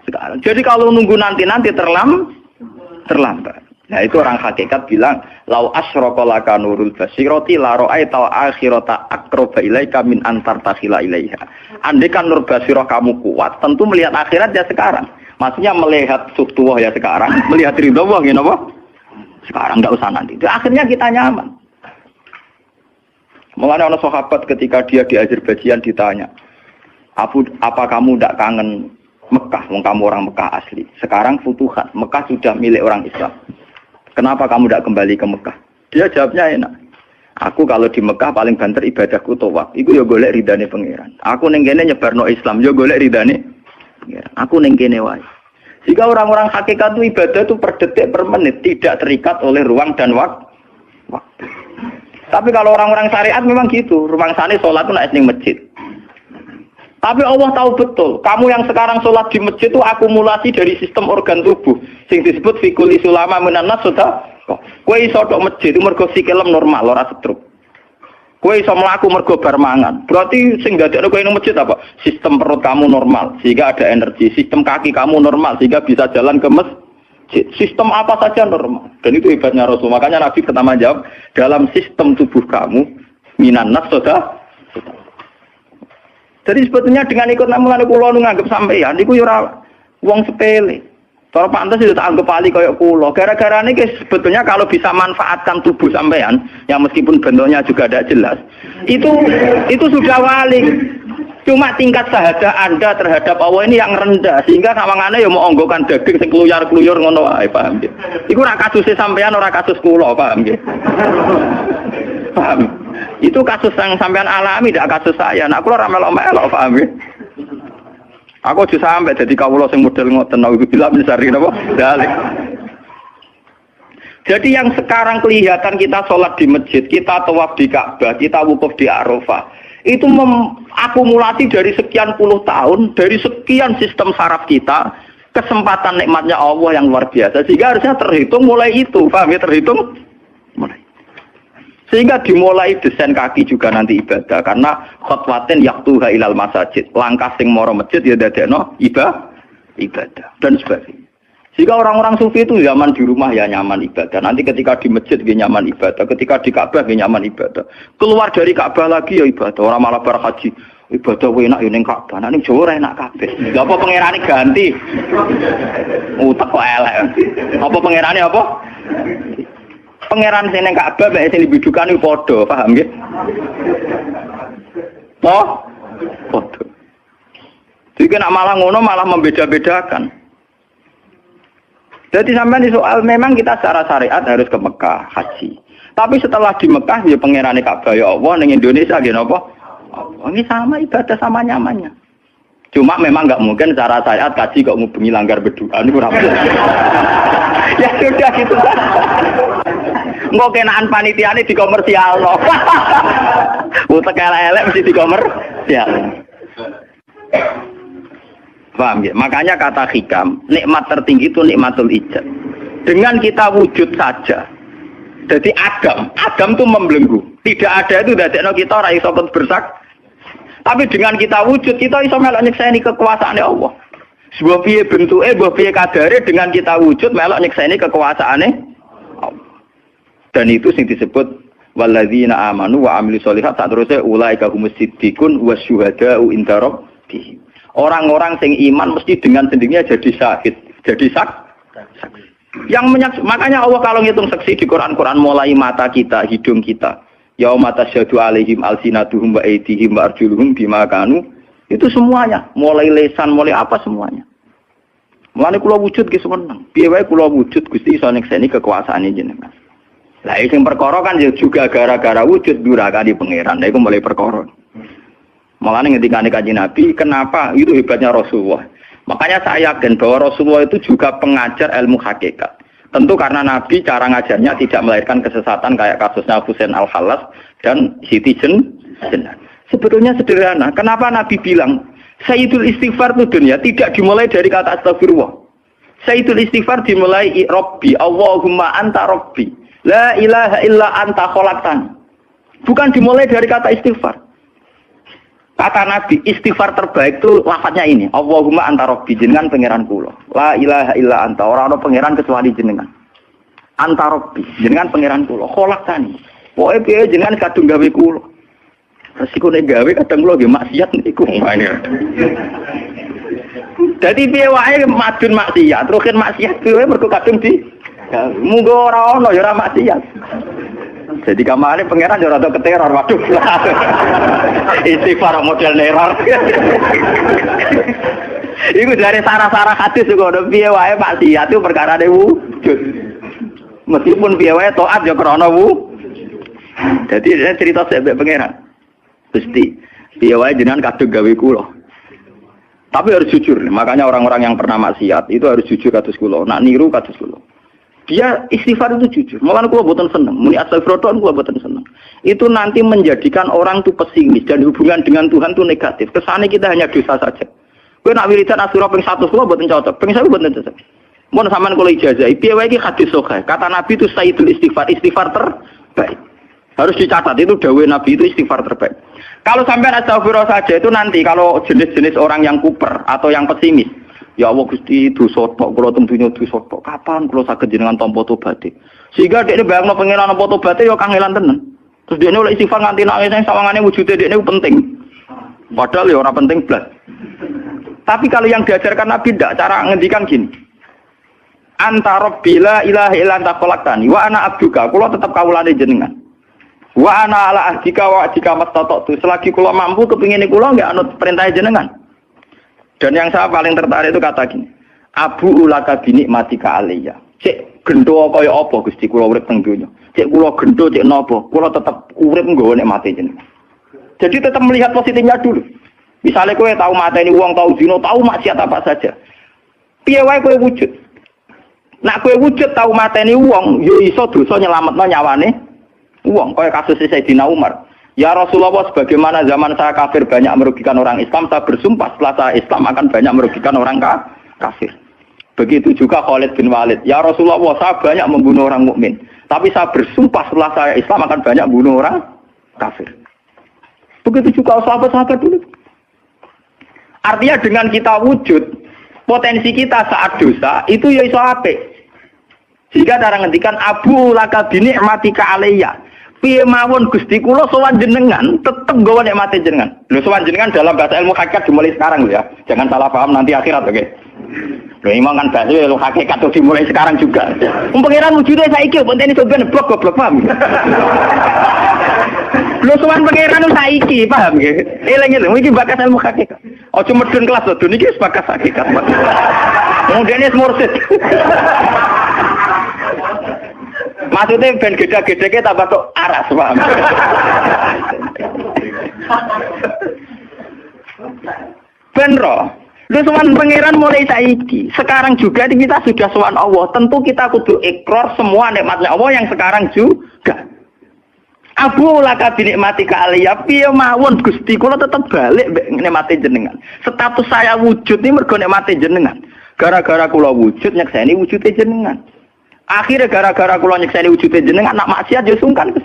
sekarang. Jadi kalau nunggu nanti terlambat. Nah itu orang hakikat bilang lau asyraka laka nurul basirati la ra'aita akhirata aqraba ilaika min antar takhila ilaiha. Andai kan nur basirah kamu kuat, tentu melihat akhirat ya sekarang. Maksudnya melihat suhtuwah ya sekarang, melihat ridha Allah ngene apa? Sekarang enggak usah nanti. Itu akhirnya kita nyaman. Mulanya ada sahabat ketika dia di Azerbaijan ditanya, apa kamu tidak kangen Mekah? Wong kamu orang Mekah asli. Sekarang futuhat, Mekah sudah milik orang Islam. Kenapa kamu tidak kembali ke Mekah? Dia jawabnya enak. Aku kalau di Mekah paling banter ibadahku tawaf. Iku yo golek ridane pangeran. Aku ning kene nyebarno Islam, yo golek ridane pangeran. Aku ning kene wae. Jika orang-orang hakikat itu ibadah itu per detik per menit, tidak terikat oleh ruang dan waktu. Tapi kalau orang-orang syariat memang gitu. Rumangsane salat itu nek ning masjid. Tapi Allah tahu betul, kamu yang sekarang sholat di masjid itu akumulasi dari sistem organ tubuh. Sing disebut fikul isulama minanas sudah. Kue iso tok masjid itu mergo sikilem normal, ora stroke. Kue iso mlaku mergo bar mangan. Berarti sing dadekno kowe ning masjid apa? Sistem perut kamu normal, sehingga ada energi. Sistem kaki kamu normal, sehingga bisa jalan ke masjid. Sistem apa saja normal. Dan itu hebatnya Rasul. Makanya Nabi pertama jawab, dalam sistem tubuh kamu minanas sudah. Jadi sebetulnya dengan ikut mulane kula nganggep sampeyan niku ya ora wong sepele. Cara pantes itu tak anggap ahli kayak kula. Gara-gara ini sebetulnya kalau bisa manfaatkan tubuh sampean yang meskipun bentuknya juga tidak jelas, itu sudah wali. Cuma tingkat sahaja Anda terhadap Allah ini yang rendah sehingga sawangane ya mau onggokan daging sing kluyar-kluyur ngono wae, paham nggih. Iku ora kasus sampean ora kasus kula, paham nggih. Paham. Itu kasus yang sampean alami, tidak kasus saya. Nak kula ora melok-melok, paham nggih. Aku aja sampai jadi kawula sing model ngoten naudzubillah min syarri napa dalik. Jadi yang sekarang kelihatan kita sholat di masjid, kita tawaf di Ka'bah, kita wukuf di Arafah, itu akumulasi dari sekian puluh tahun, dari sekian sistem saraf kita, kesempatan nikmatnya Allah yang luar biasa. Sehingga harusnya terhitung mulai itu, paham ya, terhitung mulai. Sehingga dimulai desain kaki juga nanti ibadah karena khotwatin yaktuha ilal masajid, langkah sing moro masjid ya dadekno ibadah dan sebagainya. Sehingga orang-orang sufi itu zaman di rumah ya nyaman ibadah, nanti ketika di masjid dia nyaman ibadah, ketika di Ka'bah dia nyaman ibadah, keluar dari Ka'bah lagi ya ibadah. Orang malah bar haji ibadah enak ya ning Ka'bah, nek ning Jawa enak kabeh. Lha apa pangerane ganti? Utek kok elek. Apa pangerane apa? Pangeran sing ning Ka'bah mek sing dibidukan iku padha, paham nggih? Oh, padha. Jadi nek malah ngono malah membeda-bedakan. Jadi sampai soal memang kita secara syariat harus ke Mekah haji. Tapi setelah di Mekah ya pangerane Ka'bah ya Allah ning Indonesia nggih napa? Ini sama ibadah sama nyamannya. Cuma memang enggak mungkin secara syariat kaji kok ngubengi langgar berdua niku ora mungkin. Ya sudah gitu. Engko kenaan panitiane dikomersialno. Utek elek mesti dikomersial. Paham ya? Makanya kata hikam, nikmat tertinggi itu nikmatul ijab. Dengan kita wujud saja. Jadi Adam itu membelenggu. Tidak ada itu dadekno kita ora iso bersak. Tapi dengan kita wujud, kita iso melok nyekseni kekuasaane Allah. Sebuah piye bentuke, sebuah piye kadare dengan kita wujud melok nyekseni kekuasaane Allah. Dan itu sing disebut walladzina amanu wa amilus sholihat saterusé ulaika humus siddiqun wasyuhada'u inda rabbihim. Orang-orang sing iman mesti dengan sendirinya jadi syahid, jadi saksi. Makanya Allah kalau ngitung saksi di Quran mulai mata kita, hidung kita, yauma tasyhadu alaihim alsinatuhum wa aydihim wa arjuluhum bima kanu, itu semuanya, mulai lesan, mulai apa semuanya. Mulane kula wujud ki seneng. Piye wae kula wujud Gusti iso nyekseni kekuasaane jenengan. Lah sing perkara kan juga gara-gara wujud durakani pangeran. Lah iku mulai perkara. Mulane ngendikane Kanjeng Nabi, kenapa itu hebatnya Rasulullah. Makanya saya yakin bahwa Rasulullah itu juga pengajar ilmu hakikat. Tentu karena Nabi cara ngajarnya tidak melahirkan kesesatan kayak kasusnya Husain Al-Hallas dan Siti Jenar. Sebetulnya sederhana. Kenapa Nabi bilang Sayyidul Istighfar itu dunia tidak dimulai dari kata astagfirullah. Sayyidul Istighfar dimulai Rabbi, Allahumma anta Rabbi, la ilaha illa anta khalaqtani. Bukan dimulai dari kata istighfar. Kata Nabi, istighfar terbaik itu lafadznya ini, Allahumma anta Rabbi, jenengan pangeran kula. La ilaha illa anta, ora ana pangeran kecuali jenengan. Anta Rabbi, jenengan pangeran kula. Khalaqtani. Pokoke piye jenengan kadung gawe kula. Resiko nek gawe kadang kula nggih maksiat niku. Dadi piye wae madun maksiat, rukin maksiat piye mergo kadung di munggo ora ana ya ora maksiat. Jadi kamane pangeran yo rada keteror, waduh. Istighfar model neror. Iku dari sarah-sarah hadis kok ono piye wae maksiat itu perkara wujud. Meskipun piye wae taat yo krana Jadi cerita sebab pangeran. Gusti, piye wae jenengan kadung gawe kula. Tapi harus jujur, makanya orang-orang yang pernah maksiat itu harus jujur kados kula. Nak niru kados kula. Dia istighfar itu jujur. Malah kula boten seneng. Muni astagfirullah kula boten seneng. Itu nanti menjadikan orang itu pesimis dan hubungan dengan Tuhan itu negatif. Kesane kita hanya dosa saja. Kowe nak wiridan asura ping 100 kula boten cocok. Ping 1000 boten cocok. Mun sampean kula ijazahi, piye wae iki hadis sahih. Kata Nabi itu sayyidul istighfar terbaik. Harus dicatat itu dawuh Nabi itu istighfar terbaik. Kalau sampean astagfirullah saja itu nanti kalau jenis-jenis orang yang kuper atau yang pesimis. Ya Allah Gusti dosa tok kula tentunya dosa tok. Kapan kula saged jenengan tampa tobaté? Sehingga dekne bayangno pengenan tampa tobaté ya kangelan tenan. Terus dekne oleh istighfar nganti nangis sing sawangane wujude dekne penting. Padahal ya orang penting blas. Tapi kalau yang diajarkan Nabi tidak, cara ngendikan gini. Anta rabbila ilaha illa anta khalaqtani wa ana abduka, kula tetep kawulane jenengan. Wa ana ala ahdika wa ahdika mastata'tu, selagi kula mampu kepingine kula nggak anut perintah jenengan. Dan yang saya paling tertarik itu kata gini. Abu ulaka binikmatika alayya. Cek gendo kaya apa Gusti kula urip teng donya. Cek kula gendo cek napa, kula tetep urip nggawa nikmate jenengan. Jadi tetap melihat positifnya dulu. Misalnya kowe tahu mateni wong, tahu zina, tahu maksiat apa saja. Piye wae kowe wujud. Nak kowe wujud tahu mateni wong, ya iso dosa nyelametno nyawane wong. Kaya kasus Sayyidina Umar. Ya Rasulullah, sebagaimana zaman saya kafir banyak merugikan orang Islam, saya bersumpah setelah saya Islam akan banyak merugikan orang kafir. Begitu juga Khalid bin Walid. Ya Rasulullah, saya banyak membunuh orang mukmin, tapi saya bersumpah setelah saya Islam akan banyak membunuh orang kafir. Begitu juga sahabat-sahabat dulu. Artinya dengan kita wujud, potensi kita saat dosa itu ya iso apik. Jika cara ngendikan Abu laka binikmatika alayya. Piye mawon Gusti kula sowan jenengan tetep nggawa nikmate jenengan. Lho sowan jenengan dalam bahasa ilmu hakikat dimulai sekarang lho ya. Jangan salah paham nanti akhirat, oke. Lho imam kan bahasa ilmu hakikat tuh dimulai sekarang juga. Pangeran wujude saiki pentene sampeyan goblok paham. Lho sowan pangeran saiki paham nggih. Eling-eling iki bakas ilmu hakikat. Aja medun kelas lho niki wis bakas hakikat. Mudene mursid. Maksudnya ben gede-gede tambah kok aras, paham? Ben roh. Lu sowan pangeran mulai saiki. Sekarang juga kita sudah sowan Allah. Tentu kita kudu ikrar semua nikmatnya Allah yang sekarang juga. Abu laka binikmatika alayya, piye mawon Gusti kula tetep balik nikmate jenengan. Status saya wujud ini mergo nikmate jenengan. Gara-gara kula wujud nyekseni wujude jenengan. Akhirnya gara-gara kula nyekseni wujude jenengan nak maksiat yo sungkan.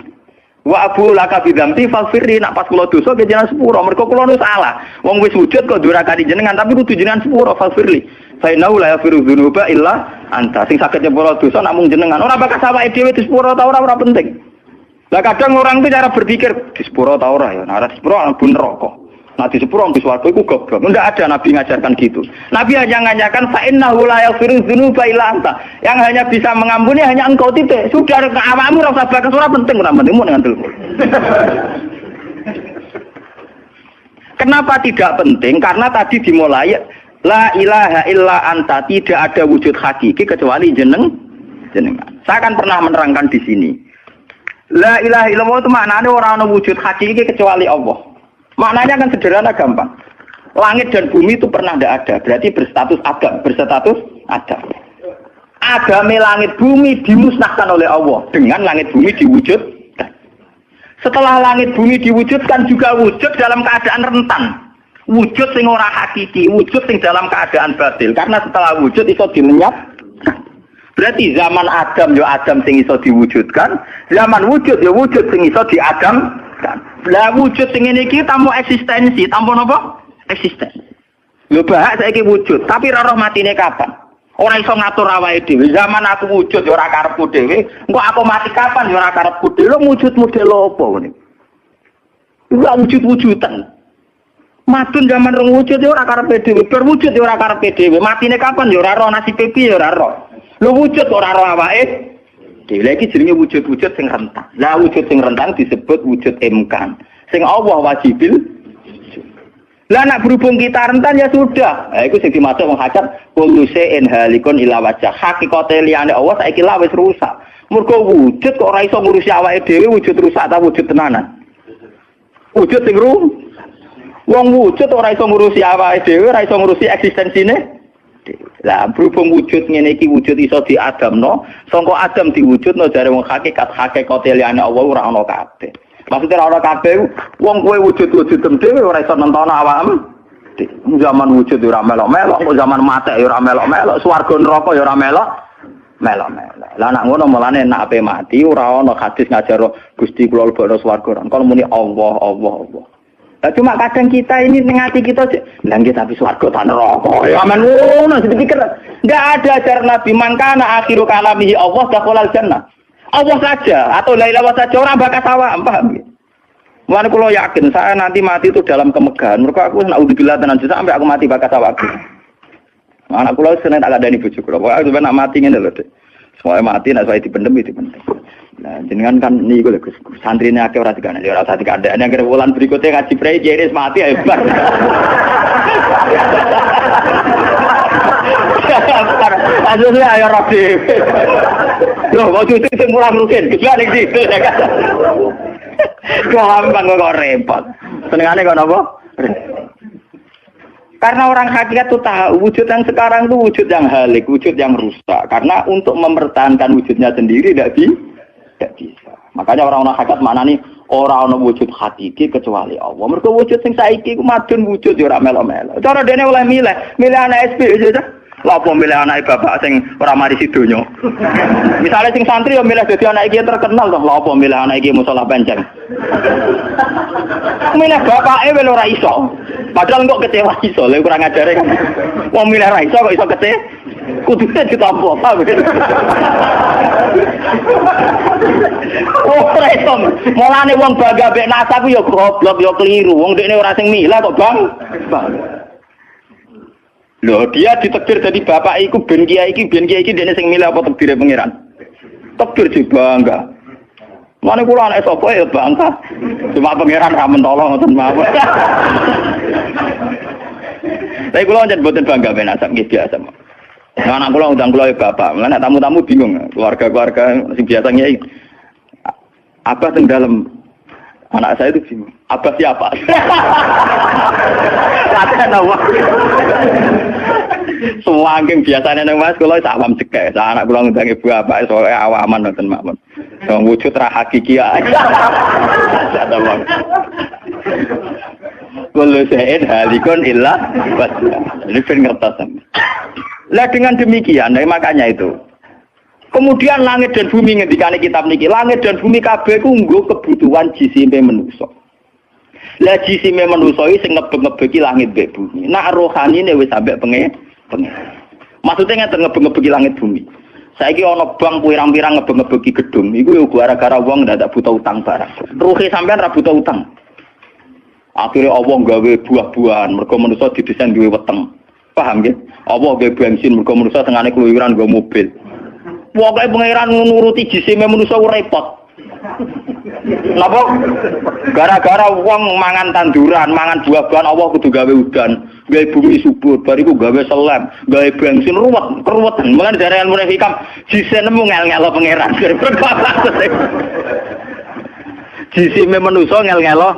Wa abu laka bidzamti faghfirli, nak pas kula dosa ke jenengan sepuro mergo kula nu salah. Wong wis wujud kok durakani jenengan tapi kudu jenengan sepuro faghfirli. Fa innahu la yaghfiru dzunuba illa anta. Sing saged nyepuro dosa namung jenengan. Ora bakal awake dhewe disepuro ta ora penting. Lah kadang orang itu cara berpikir disepuro ta ora ya. Nah disepuro mlebu neraka. Nah disepuro mlebu swarga iku goblok. Enggak ada Nabi ngajarkan gitu. Nabi hanya ngajarkan fa innahu la yaghfiru dzunuba illa anta. Yang hanya bisa mengampuni hanya engkau titik. Sudah awakmu ora usah bakas ora penting ora penting dengan telepon. Kenapa tidak penting? Karena tadi dimulai la ilaha illa anta, tidak ada wujud hakiki kecuali jenengan. Saya akan pernah menerangkan di sini. La ilaha illallah itu maknanya orang wujud hakiki kecuali Allah. Maknanya kan sederhana gampang. Langit dan bumi itu pernah tidak ada. Berarti berstatus Adam. Agame langit bumi dimusnahkan oleh Allah dengan langit bumi diwujudkan. Setelah langit bumi diwujudkan juga wujud dalam keadaan rentan. Wujud sing ora hakiki, wujud sing dalam keadaan batil. Karena setelah wujud iso dilenyapkan. Berarti zaman Adam yo Adam sing iso diwujudkan, zaman wujud yo wujud sing iso diadamkan. Lah wujud sing ngene iki tanpa eksistensi, tanpa napa? Eksistensi. Lho bahak saiki wujud, tapi ora roh matine kapan? Ora iso ngatur awake dhewe. Zaman aku wujud yo ora karepku dhewe, engko aku mati kapan yo ora karepku dhewe. Lho wujud model apa ngene? Ora wujud-wujudan. Matun zaman rong wujud yo ora karepe dhewe, berwujud yo ora karepe dhewe. Matine kapan yo ora roh, nasibe piye yo ora roh. Lho wujud ora roh awake. Dhewe iki jenenge wujud-wujud sing rentang. Lah wujud sing rentang disebut wujud imkan. Sing Allah wajibil. Lah nek berhubung kita rentan ya sudah. Lah iku sing dimaksud wong hajat kullu shay'in halikun ila wajh. Hakikate liyane Allah saiki lah wis rusak. Mergo wujud kok ora iso ngurusi awake dhewe, wujud rusak ta wujud tenanan. Wujud sing wong wujud ora iso ngurusi awake dhewe, ora iso ngurusi eksistensine. Lah berhubung wujud ngene iki wujud iso diadamno, sangka Adam diwujudno jare wong hakikate liyane Allah ora ana kabeh. Maksudnya ora ana kabeh wong kowe wujud-wujud dhewe ora iso nentono awakmu. Zaman wujud ora melok-melok, zaman mate ora melok-melok, swarga neraka ora melok-melok. Lah nek ngono mulane nek ape mati ora ana hadis ngajar Gusti kula lebokno swarga. Kon muni Allah. Nah, cuma kadang kita ini ngati kita nggih tapi swarga ta neraka. Ya men ngono dipikir. Enggak ada ajaran Nabi mangkana akhiru kalamihi Allah dakhalal jannah. Allah saja atau la ilaha saja orang bakas awak, paham nggih? Mulane kula yakin saya nanti mati itu dalam kemegahan. Mergo aku naudzubillah tenan sampai aku mati bakas awakku. Anak kula seneng tak kandhani bojo kula. Pokoke sampe nak mati ngene lho, Dik. Soale mati nek saya dipendem itu penting. Nah, jenengan kan niku lho Gus. Santrine akeh ora dikandani, ora usah dikandani. Nek wulan berikutnya ngaji prei jenis mati ae. Aduh ayo rapi. Loh, kok cucu sing mulang rugen, gejala ning situ ya kan. Gampang kok repot. Senengane kok napa? Karena orang hakikat itu tahu wujud yang sekarang itu wujud yang halik, wujud yang rusak. Karena untuk mempertahankan wujudnya sendiri tidak bisa. Makanya orang-orang hakikat mana nih orang wujud hakiki kecuali Allah. Mereka wujud sing saiki ku madun wujud ya ora melo-melo. Cara dene oleh milih anak SP aja. Lah apa milih anak bapak sing ora mari sidonya. Misalnya sing santri ya milih dadi anak iki terkenal toh. Lah apa milih anak iki musala panjang. Milih bapake wel ora iso. Padahal kok kecewa iso, lha kurang ajare kan. Wong milih ra iso kok iso kecewa. Kudune ditampa, paham. Oh, resom. Mulane wong bangga mek nasab ya goblok ya keliru. Wong dekne ora sing milah kok, Bang. Loh, dia ditakdir jadi bapak iku ben kiai iki dene sing milih apa takdire pangeran. Takdir di bangga. Mane kula anak sapa ya bangga. Cuma pangeran ra mentolo ngoten mawon. Tapi kula njen boten bangga ben asap nggih biasa. Nah, anak kula undang kula ya bapak. Mulane tamu-tamu bingung, keluarga-keluarga sing biasa nyai. Apa sing dalam anak saya itu bingung. Apa siapa? Latihan apa? Semua angking biasanya nang Mas kula sak awam cekek. Anak kula ngundang ibu bapak soalé awaman ngoten mawon. Wong wujud ra hakiki ae. Kullu syai'in halikun illa wajhah. Ini ben ngertos. Lah dengan demikian, makanya itu. Kemudian langit dan bumi ngendikane kitab niki, langit dan bumi kabeh ku nggo kebutuhan jisime manusa. Lah jisime manusa iki sing ngebeng-ngebeki langit mbek bumi. Nak rohanine wis sampe pengen. Maksudnya ngeten ngebeng-ngebeki langit bumi. Saiki ana bank pirang-pirang ngebeng-ngebeki gedung, iku yo gara-gara wong ndak butuh utang barang. Ruhe sampean ra butuh utang. Akhirnya Allah gawe buah-buahan, mergo manusa didesain duwe weteng. Paham nggih? Allah gawe bensin, mergo manusa tengane keluyuran nggo mobil. Pokoke pangeran nuruti jisime manusa repot. Napa? Gara-gara wong mangan tanduran, mangan buah-buahan Allah kudu gawe udan, gawe bumi subur, bariku gawe selem, gawe bensin ruwet. Mulane dari ilmu hikam jise nemu ngel-ngelo pangeran. Jisime manusa ngel-ngelo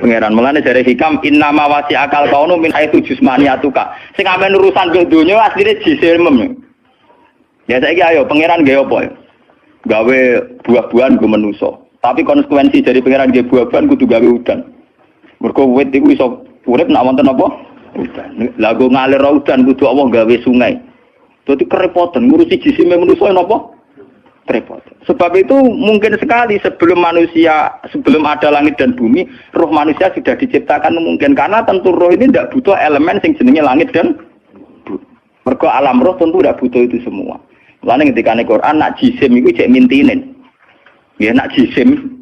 pangeran. Mulane dari hikam innama wasi akal kaunu min haitsu jismaniyatuka. Sing amen urusan ke donya asline jisime. Ya saiki ayo pangeran gawe apa ya? Gawe buah-buahan go manusa. Tapi konsekuensi dari pangeran gawe buah-buahan kudu gawe udan. Mergo wit iku iso urip nek wonten apa? Udan. Lah go ngalir udan kudu Allah gawe sungai. Dadi kerepotan ngurusi jisime manusa napa? Repot. Sebab itu mungkin sekali sebelum ada langit dan bumi, roh manusia sudah diciptakan mungkin karena tentu roh ini tidak butuh elemen yang jenenge langit dan bumi. Mergo alam roh tentu tidak butuh itu semua. Mulane ketika ning Quran nak jisim iku cek mintinen. Ya nak jisim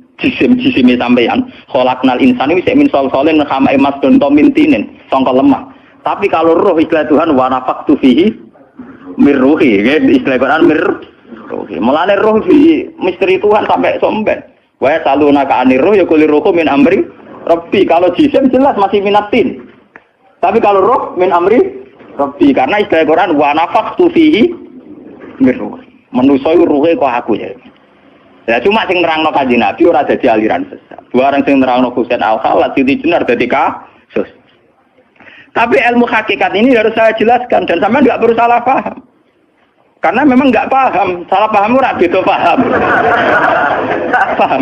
sampeyan. Khalaqnal insana wis min salsalin khama'i masdun to mintinen, sangka lemah. Tapi kalau roh istilah Tuhan wa nafaqtu fihi mir ruhi, istilah Quran mir ruhi. Mulane roh di misteri Tuhan sampai somben. Wa saluna ka anir ruh ya kulli ruhu min amri rabbi. Kalau jisim jelas masih minatin. Tapi kalau roh min amri rabbi karena istilah Quran wa nafaqtu fihi miruh. Manusa iku ruhe kok aku ya. Ya cuma sing nerangno Kanjeng Nabi ora dadi aliran sesat. Barang sing nerangno Husain Al-Khalat Siti Jenar dadi kasus. Tapi ilmu hakikat ini harus saya jelaskan dan sampean enggak perlu salah paham. Karena memang enggak paham, salah paham ora beda paham. Paham.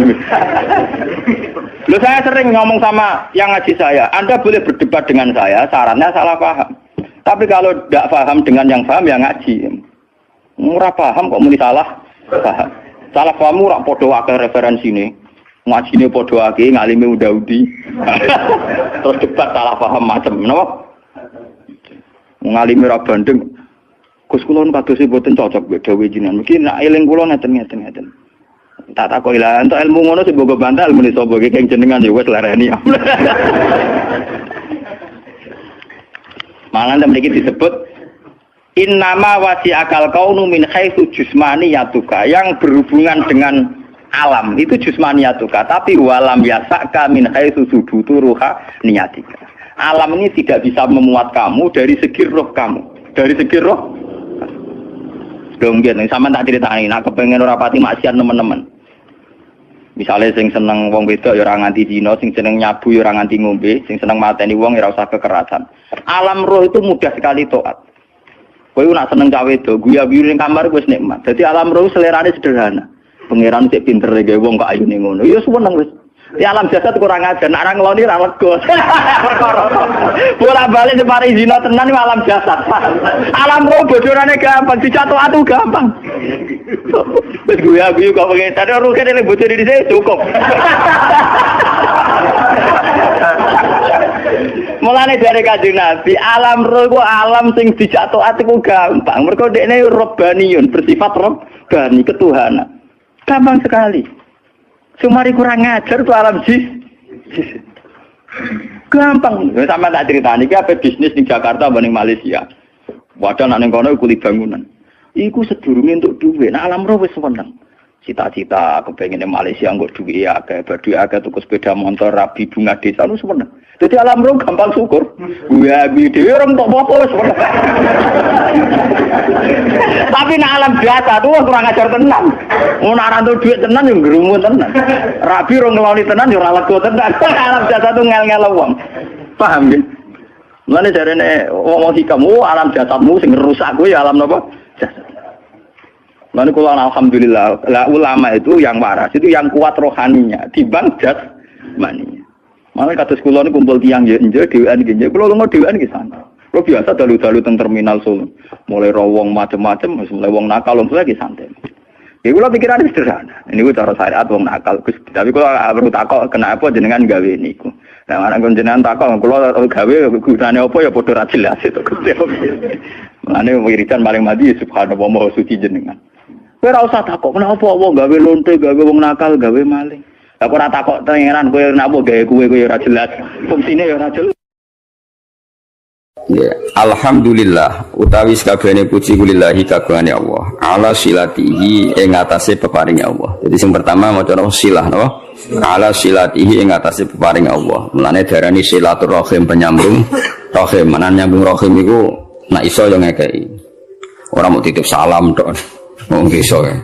Loh saya sering ngomong sama yang ngaji saya, Anda boleh berdebat dengan saya, syaratnya salah paham. Tapi kalau tidak paham dengan yang paham ya ngaji. Murah paham kok muni salah paham. Salah paham ora padha akeh referensine. Ngajine padha akeh ngalime udah-udi. Terus debat salah paham macam napa? Ngalime ra bandeng. Gus kula kados boten cocok mbek dawuh jenengan. Mungkin nek eling kula ngeten. Tak takoki lah entuk ilmu ngono sing mbok bantah ilmu sapa iki keng jenengan ya wis lareni. Malah mriki disebut innama wasi'akal kaunu min haitsu jusmaniyatuka, yang berhubungan dengan alam itu jusmaniyatuka, tapi walam yasaka min haitsu subutu ruha niyatika. Alam ini tidak bisa memuat kamu dari segi roh kamu. Dari segi roh dong gitu, sama tak ceritani, nak kepengen ora pati maksiat teman-teman. Misalnya sing seneng wong wedok ya ora nganti dina, sing seneng nyabu ya ora nganti ngombe, sing seneng mateni wong ya ora usah kekerasan. Alam roh itu mudah sekali taat. Kowe nak seneng cawe wedok, guya-guyu ning kamar wis nikmat. Dadi alam roh selerane sederhana. Pangeran sik pinter gawe wong kok ayune ngono. Ya seneng wis. Di alam jasad kurang ajar, nak orang ngeloni ra lega. Perkara. Bola-balik separi zina tenan iki alam jasad. Alam roh bodorane gampang, dicatu atu gampang. Wis guyu kok pengen tadi roh kene bocor di sini cukup. Mulane dari Kanjeng Nabi, alam roh iku alam sing dicatu atu ku gampang. Mergo dekne robbaniyun, bersifat robbani, ketuhanan. Gampang sekali. Sumari kurang ngajar tuh alam jis. Gampang. Sama tak cerita nih, apa bisnis di Jakarta banding Malaysia. Wadah nak neng kono kulit bangunan. Iku sedurunge untuk duit. Nah alam roh wis seneng. Cita-cita kepengen di Malaysia nggo duit ya, kayak berdua agak tuku sepeda motor, rabi bunga desa lu seneng. Jadi alam roh gampang syukur. Gua dhewe orang tok apa wis seneng. Tapi nak alam biasa tuh kurang ajar tenan. Ngono ora entuk duit tenan yo ngrumun tenan. Rabi ora ngeloni tenan yo ora lega tenan. Alam biasa tuh ngel-ngel wong. Paham nggih? Mulane jarene wong hikamu alam jasadmu sing rusak kuwi alam napa? Jasad. Mulane kula alhamdulillah ulama itu yang waras itu yang kuat rohaninya dibanding jasmaninya. Malah kados kula niku kumpul tiyang nggih dhewean nggih. Kula lunga dhewean ki sana. Kula biasa dalu-dalu teng terminal Solo. Mulai wong macam-macam, mulai wong nakal mulai ki santai. Ya kula pikirane sederhana. Niku cara syariat wong nakal Gus. Tapi kula perlu takok kenapa jenengan gawe niku. Nah, ana jenengan takok kula gawe gunane apa ya padha ra jelas itu Gusti. Mulane wiridan paling mati subhanallah maha suci jenengan. Kowe ora usah takok kenapa wong gawe lonte, gawe wong nakal, gawe maling. Aku ora takok pangeran kowe napa gawe kowe ora jelas. Fungsine ya ora jelas. Ya, alhamdulillah utawi sakabehane puji kulillahi kagungane Allah. Ala silatihi ing atase peparing Allah. Jadi sing pertama maca silah napa? Ala silatihi ing atase peparing Allah. Mulane diarani silaturahim penyambung rahim. Menan nyambung rahim iku nek iso yo ngekeki. Ora mau titip salam tok. Wong iso ya.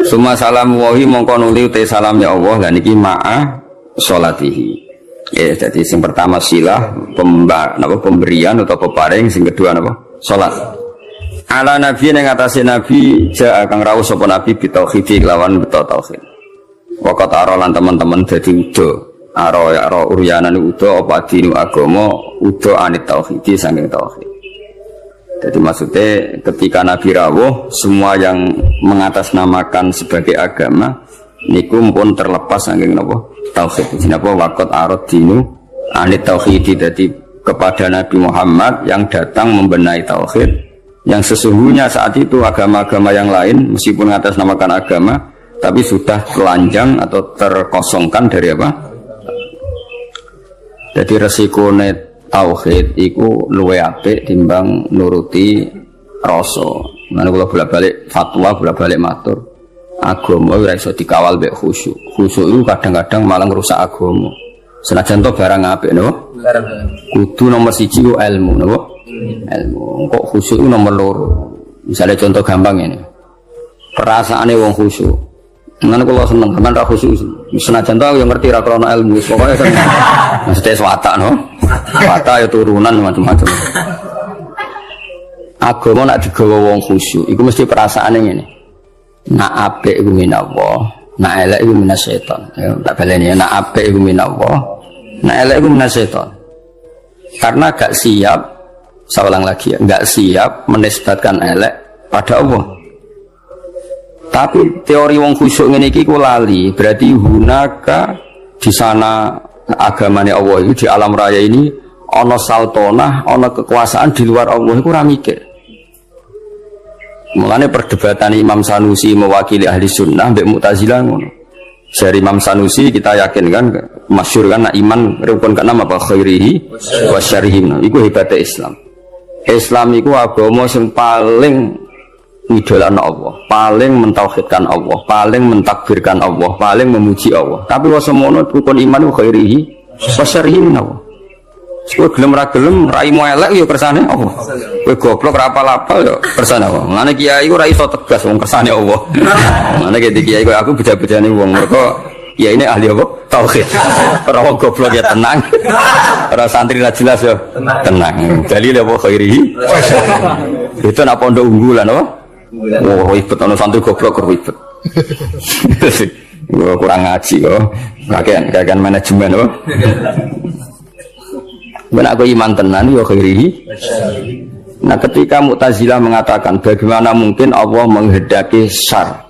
Suma salam wahi mongko nuli te salam ya Allah lan iki ma'a sholatihi. Ya, jadi yang pertama silah pemberian atau peparing, yang kedua apa? Salat. Ala nabi yang atasnya nabi ja kang rawuh sapa nabi bitauhid lawan beto tauhid. Waqat arolan teman-teman dadi udo. Aro uryanan udo apa dinu agama udo anit tauhid saking tauhid. Jadi maksudnya ketika nabi rawuh semua yang mengatasnamakan sebagai agama niku pun terlepas saking napa tauhid. Jenapa waqat arad dinu anit tauhid, jadi kepada Nabi Muhammad yang datang membenahi tauhid, yang sesungguhnya saat itu agama-agama yang lain meskipun mengatasnamakan agama tapi sudah telanjang atau terkosongkan dari apa? Jadi resikone tauhid iku luwih apik timbang nuruti rasa. Mana kula bolak-balik fatwa, bolak-balik matur. Agama ora iso dikawal mek khusyuk. Khusyuk itu kadang-kadang malah ngrusak agama. Senajan to barang apik napa? Kudu nomor 1 ku ilmu napa? Ilmu. Kok khusyuk itu nomor 2. Misalnya contoh gampang ini. Perasaane wong khusyuk. Ngan kula seneng sampean ra khusyuk. Senajan to yo ngerti ra krana ilmu, pokoke seneng. Mesti watak no. Watak ya turunan macam-macam. Agama nak digawa wong khusyuk, iku mesti perasaane ngene. Nak apik iku minallah, nak elek iku minasyaiton. Ya, tak baleni nak apik iku minallah, nak elek iku minasyaiton. Karena gak siap, saya ulang lagi ya, gak siap menisbatkan elek pada Allah. Tapi teori wong khusyuk ngene iki ku lali, berarti hunaka di sana agamane Allah itu di alam raya ini ana saltonah, ana kekuasaan di luar Allah iku ora mikir. Mulane perdebatan Imam Sanusi mewakili ahli sunnah mbek Mu'tazilah ngono. Dari Imam Sanusi kita yakin kan masyhur kan iman rukun keenam apa khairihi wa syarrihi. Iku hebatnya Islam. Islam iku agama sing paling ngidolakno Allah, paling mentauhidkan Allah, paling mentakbirkan Allah, paling memuji Allah. Tapi wa semono rukun iman ku khairihi wa syarrihi min Allah. Kowe gelem ra gelem raimu elek ya kersane Allah. Kowe goblok ra apal-apal ya kersane Allah. Ngene kiai ku ra iso tegas wong kersane Allah. Ngene ki kiai kowe aku beda-bedane wong mergo kiai ini ahli apa? Tauhid. Ora wong goblok ya tenang. Ora santri ra jelas ya tenang. Dalil apa khairihi? Itu nak pondok unggulan apa? Oh, ribet ana santri goblok ribet. Kurang ngaji kok. Kakean manajemen apa? Benar aku iman tenan ya khairihi. Nah ketika Mu'tazilah mengatakan bagaimana mungkin Allah menghendaki syar,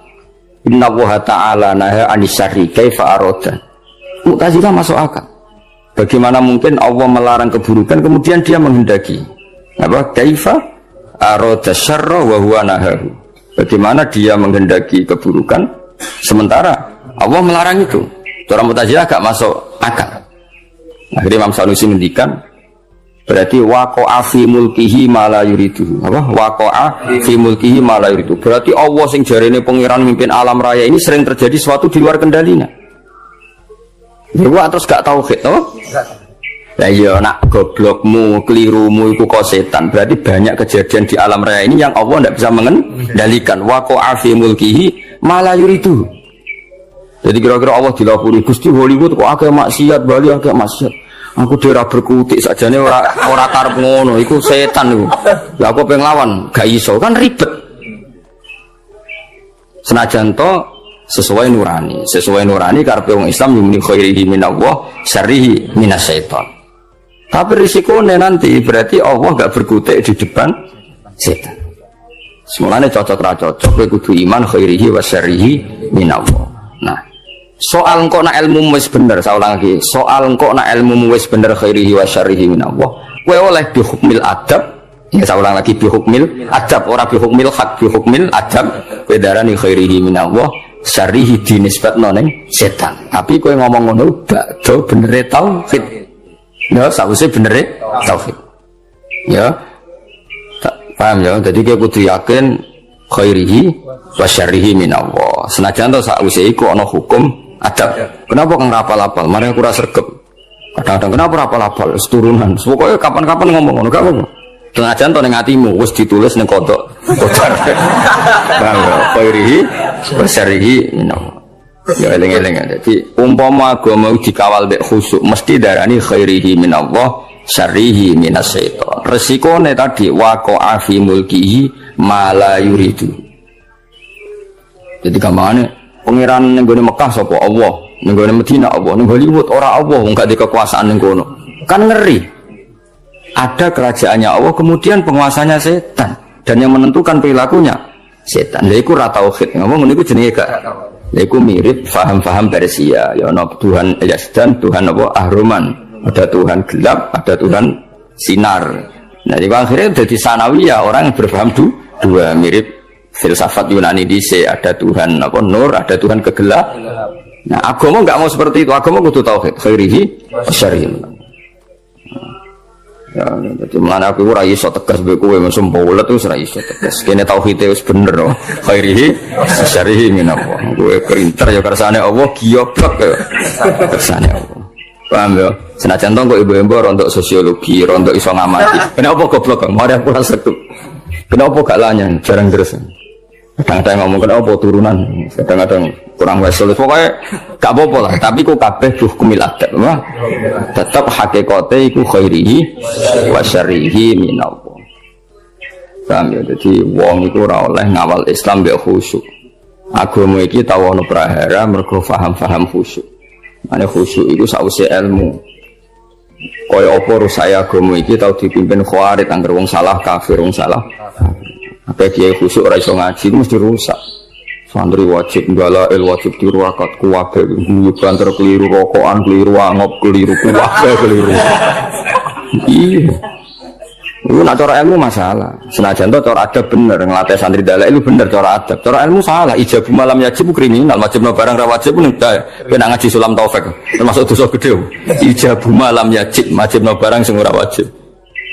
Inna Allah Ta'ala naha anisari kaifa aroda. Mu'tazilah masuk akal. Bagaimana mungkin Allah melarang keburukan kemudian dia menghendaki apa? Kaifa aroda syarra wa huwa nahahu. Bagaimana dia menghendaki keburukan sementara Allah melarang itu. Cara Mu'tazilah agak masuk akal. Akhirnya Imam Sanusi ngendikan berarti waqa'a fi mulkihi ma la yuridu. Apa? Waqa'a fi mulkihi ma la yuridu. Berarti Allah sing jarene pangeran mimpin alam raya ini sering terjadi sesuatu di luar kendalinya. Dewa terus gak tauhid, oh? Lah iya nak goblokmu, kelirumu iku kok setan. Berarti banyak kejadian di alam raya ini yang Allah tidak bisa mengendalikan. Waqa'a fi mulkihi ma la yuridu. Jadi kira-kira Allah dilapuri Gusti Hollywood kok akeh maksiat, Bali akeh maksiat. Aku daerah berkutik sajane ora karep ngono, iku setan iku. Lah aku pengen lawan, gak iso kan ribet. Senajan to sesuai nurani karepe wong Islam min khairihi minallah, syarrihi minasyaiton. Tapi risikonya nanti berarti Allah gak berkutik di depan setan. Semulanya cocok ra cocok kowe kudu iman khairihi wa syarrihi minallah. Nah, soal engkau nak ilmu wis bener, saya ulang lagi. Soal engkau nak ilmu wis bener khairihi wa syarrihi minallah. Kowe oleh bihukmil adab. Ya saya ulang lagi bihukmil adab, ora bihukmil hak, bihukmil adab. Kowe darani khairihi minallah, syarrihi dinisbatno ning setan. Tapi kowe ngomong ngono bakdo benere tauhid. Ya, sawise benere tauhid. Ya. Paham ya? Jadi kowe kudu yakin khairihi wa syarrihi minallah. Senajan to sakwise iku ana hukum adab. Kenapa kang rapal-apal? Mari aku ora sregep. Kadang-kadang kenapa rapal-apal? Turunan. Pokoke kapan-kapan ngomong ngono gak apa-apa. Senajan to ning atimu wis ditulis ning kodok. Khairihi wa syarrihi minallah. Ya eling-eling. Jadi umpama agama dikawal mek khusyuk mesti darani khairihi minallah, syarrihi minasyaiton. Resikone tadi waqa'a fi mulkihi ma la yuridu. Jadi gampangane pangeran ning gone Mekah sapa Allah, ning gone Madinah Allah, ning Hollywood ora Allah, wong gak di kekuasaan ning kono. Kan ngeri. Ada kerajaannya Allah kemudian penguasanya setan dan yang menentukan perilakunya setan. Lha iku ra tauhid. Ngomong ngene iku jenenge gak. Lha iku mirip faham-faham Persia. Ya ana Tuhan Yazdan, Tuhan apa Ahruman. Ada Tuhan gelap, ada Tuhan sinar. Nah, di akhirnya jadi sanawiyah orang yang berpaham dua mirip filsafat Yunani dise, ada Tuhan apa nur, ada Tuhan kegelap. Nah, agama enggak mau seperti itu. Agama kudu tauhid, khairihi syarrihi. Ya, jadi mana aku ora iso tegas mbek kowe mesem bolet wis ora iso tegas. Kene tauhid wis bener no. Khairihi syarrihi minallah. Kowe printer ya kersane Allah, giyoblok ya. Kersane Allah. Paham ya? Senajan to kok ibu-ibu rontok sosiologi, rontok iso ngamati. Kenapa goblok kok? Mari aku rasa tuh. Kenapa gak lanyan? Jarang terus. Kadang-kadang ngomong kenapa turunan, kadang-kadang kurang wesel. Pokoknya gak apa-apa lah. Tapi ku kabeh hukumil adab, tetap hakikate iku khairihi wa syarrihi minallah. Paham ya? Jadi wong iku ora oleh ngawal Islam mbek khusyuk. Agama iki tau ana prahara mergo paham-paham khusyuk. Ane khusyuk itu sause ilmu. Kaya apa rusak agama iki tau dipimpin khawarij angger wong salah kafir wong salah. Apa kiai khusyuk ora iso ngaji mesti rusak. Santri wajib ngalail wajib diruakat kuwabe guyu banter keliru rokokan keliru angop keliru kuwabe keliru. Iya. Lu nak cara ilmu masalah. Senajan to cara adab bener, ngelatih santri dalek itu bener cara adab. Cara ilmu salah. Ijab malam yajib kriminal, wajibna barang ra wajib pun kena ngaji sulam taufik. Termasuk dosa gede. Ijab malam yajib, wajibna barang sing ora wajib.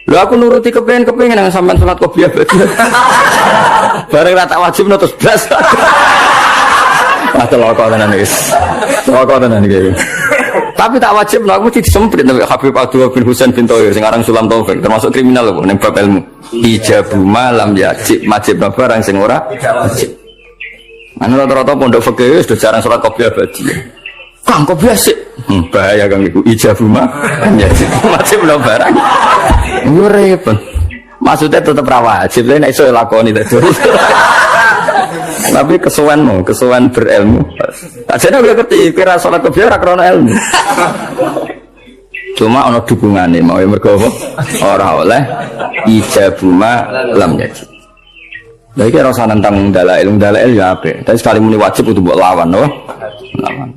Lho aku nuruti kepengin nang sampean salat qobliyah. Bareng ra tak wajibna terus blas. Atau lokal tenan wis. Lokal tenan iki. Tapi tak wajib lah, aku mesti disemprit sampai Habib Abdullah bin Husain bin Thohir sekarang Sulam Taufik termasuk kriminal loh ning bab ilmu. Ijabu malam yajib majib barang sing ora wajib. Anu rata-rata pondok fikih wis jarang salat qobliyah badi. Kang qobliyah sik. Bahaya Kang iku ijabu malam yajib majib barang. Yo repot. Maksudnya tetap ra wajib, nek iso lakoni terus. Tapi kesuwen berilmu. Ajane udah ngerti kira salat qobliyah ora krana ilmu. Cuma ana dukungane mau mergo ora oleh ijabuma lam yajib. Lha iki ora usah nentang dalail ya apik. Tapi sekali muni wajib kudu mbok lawan no. Lawan.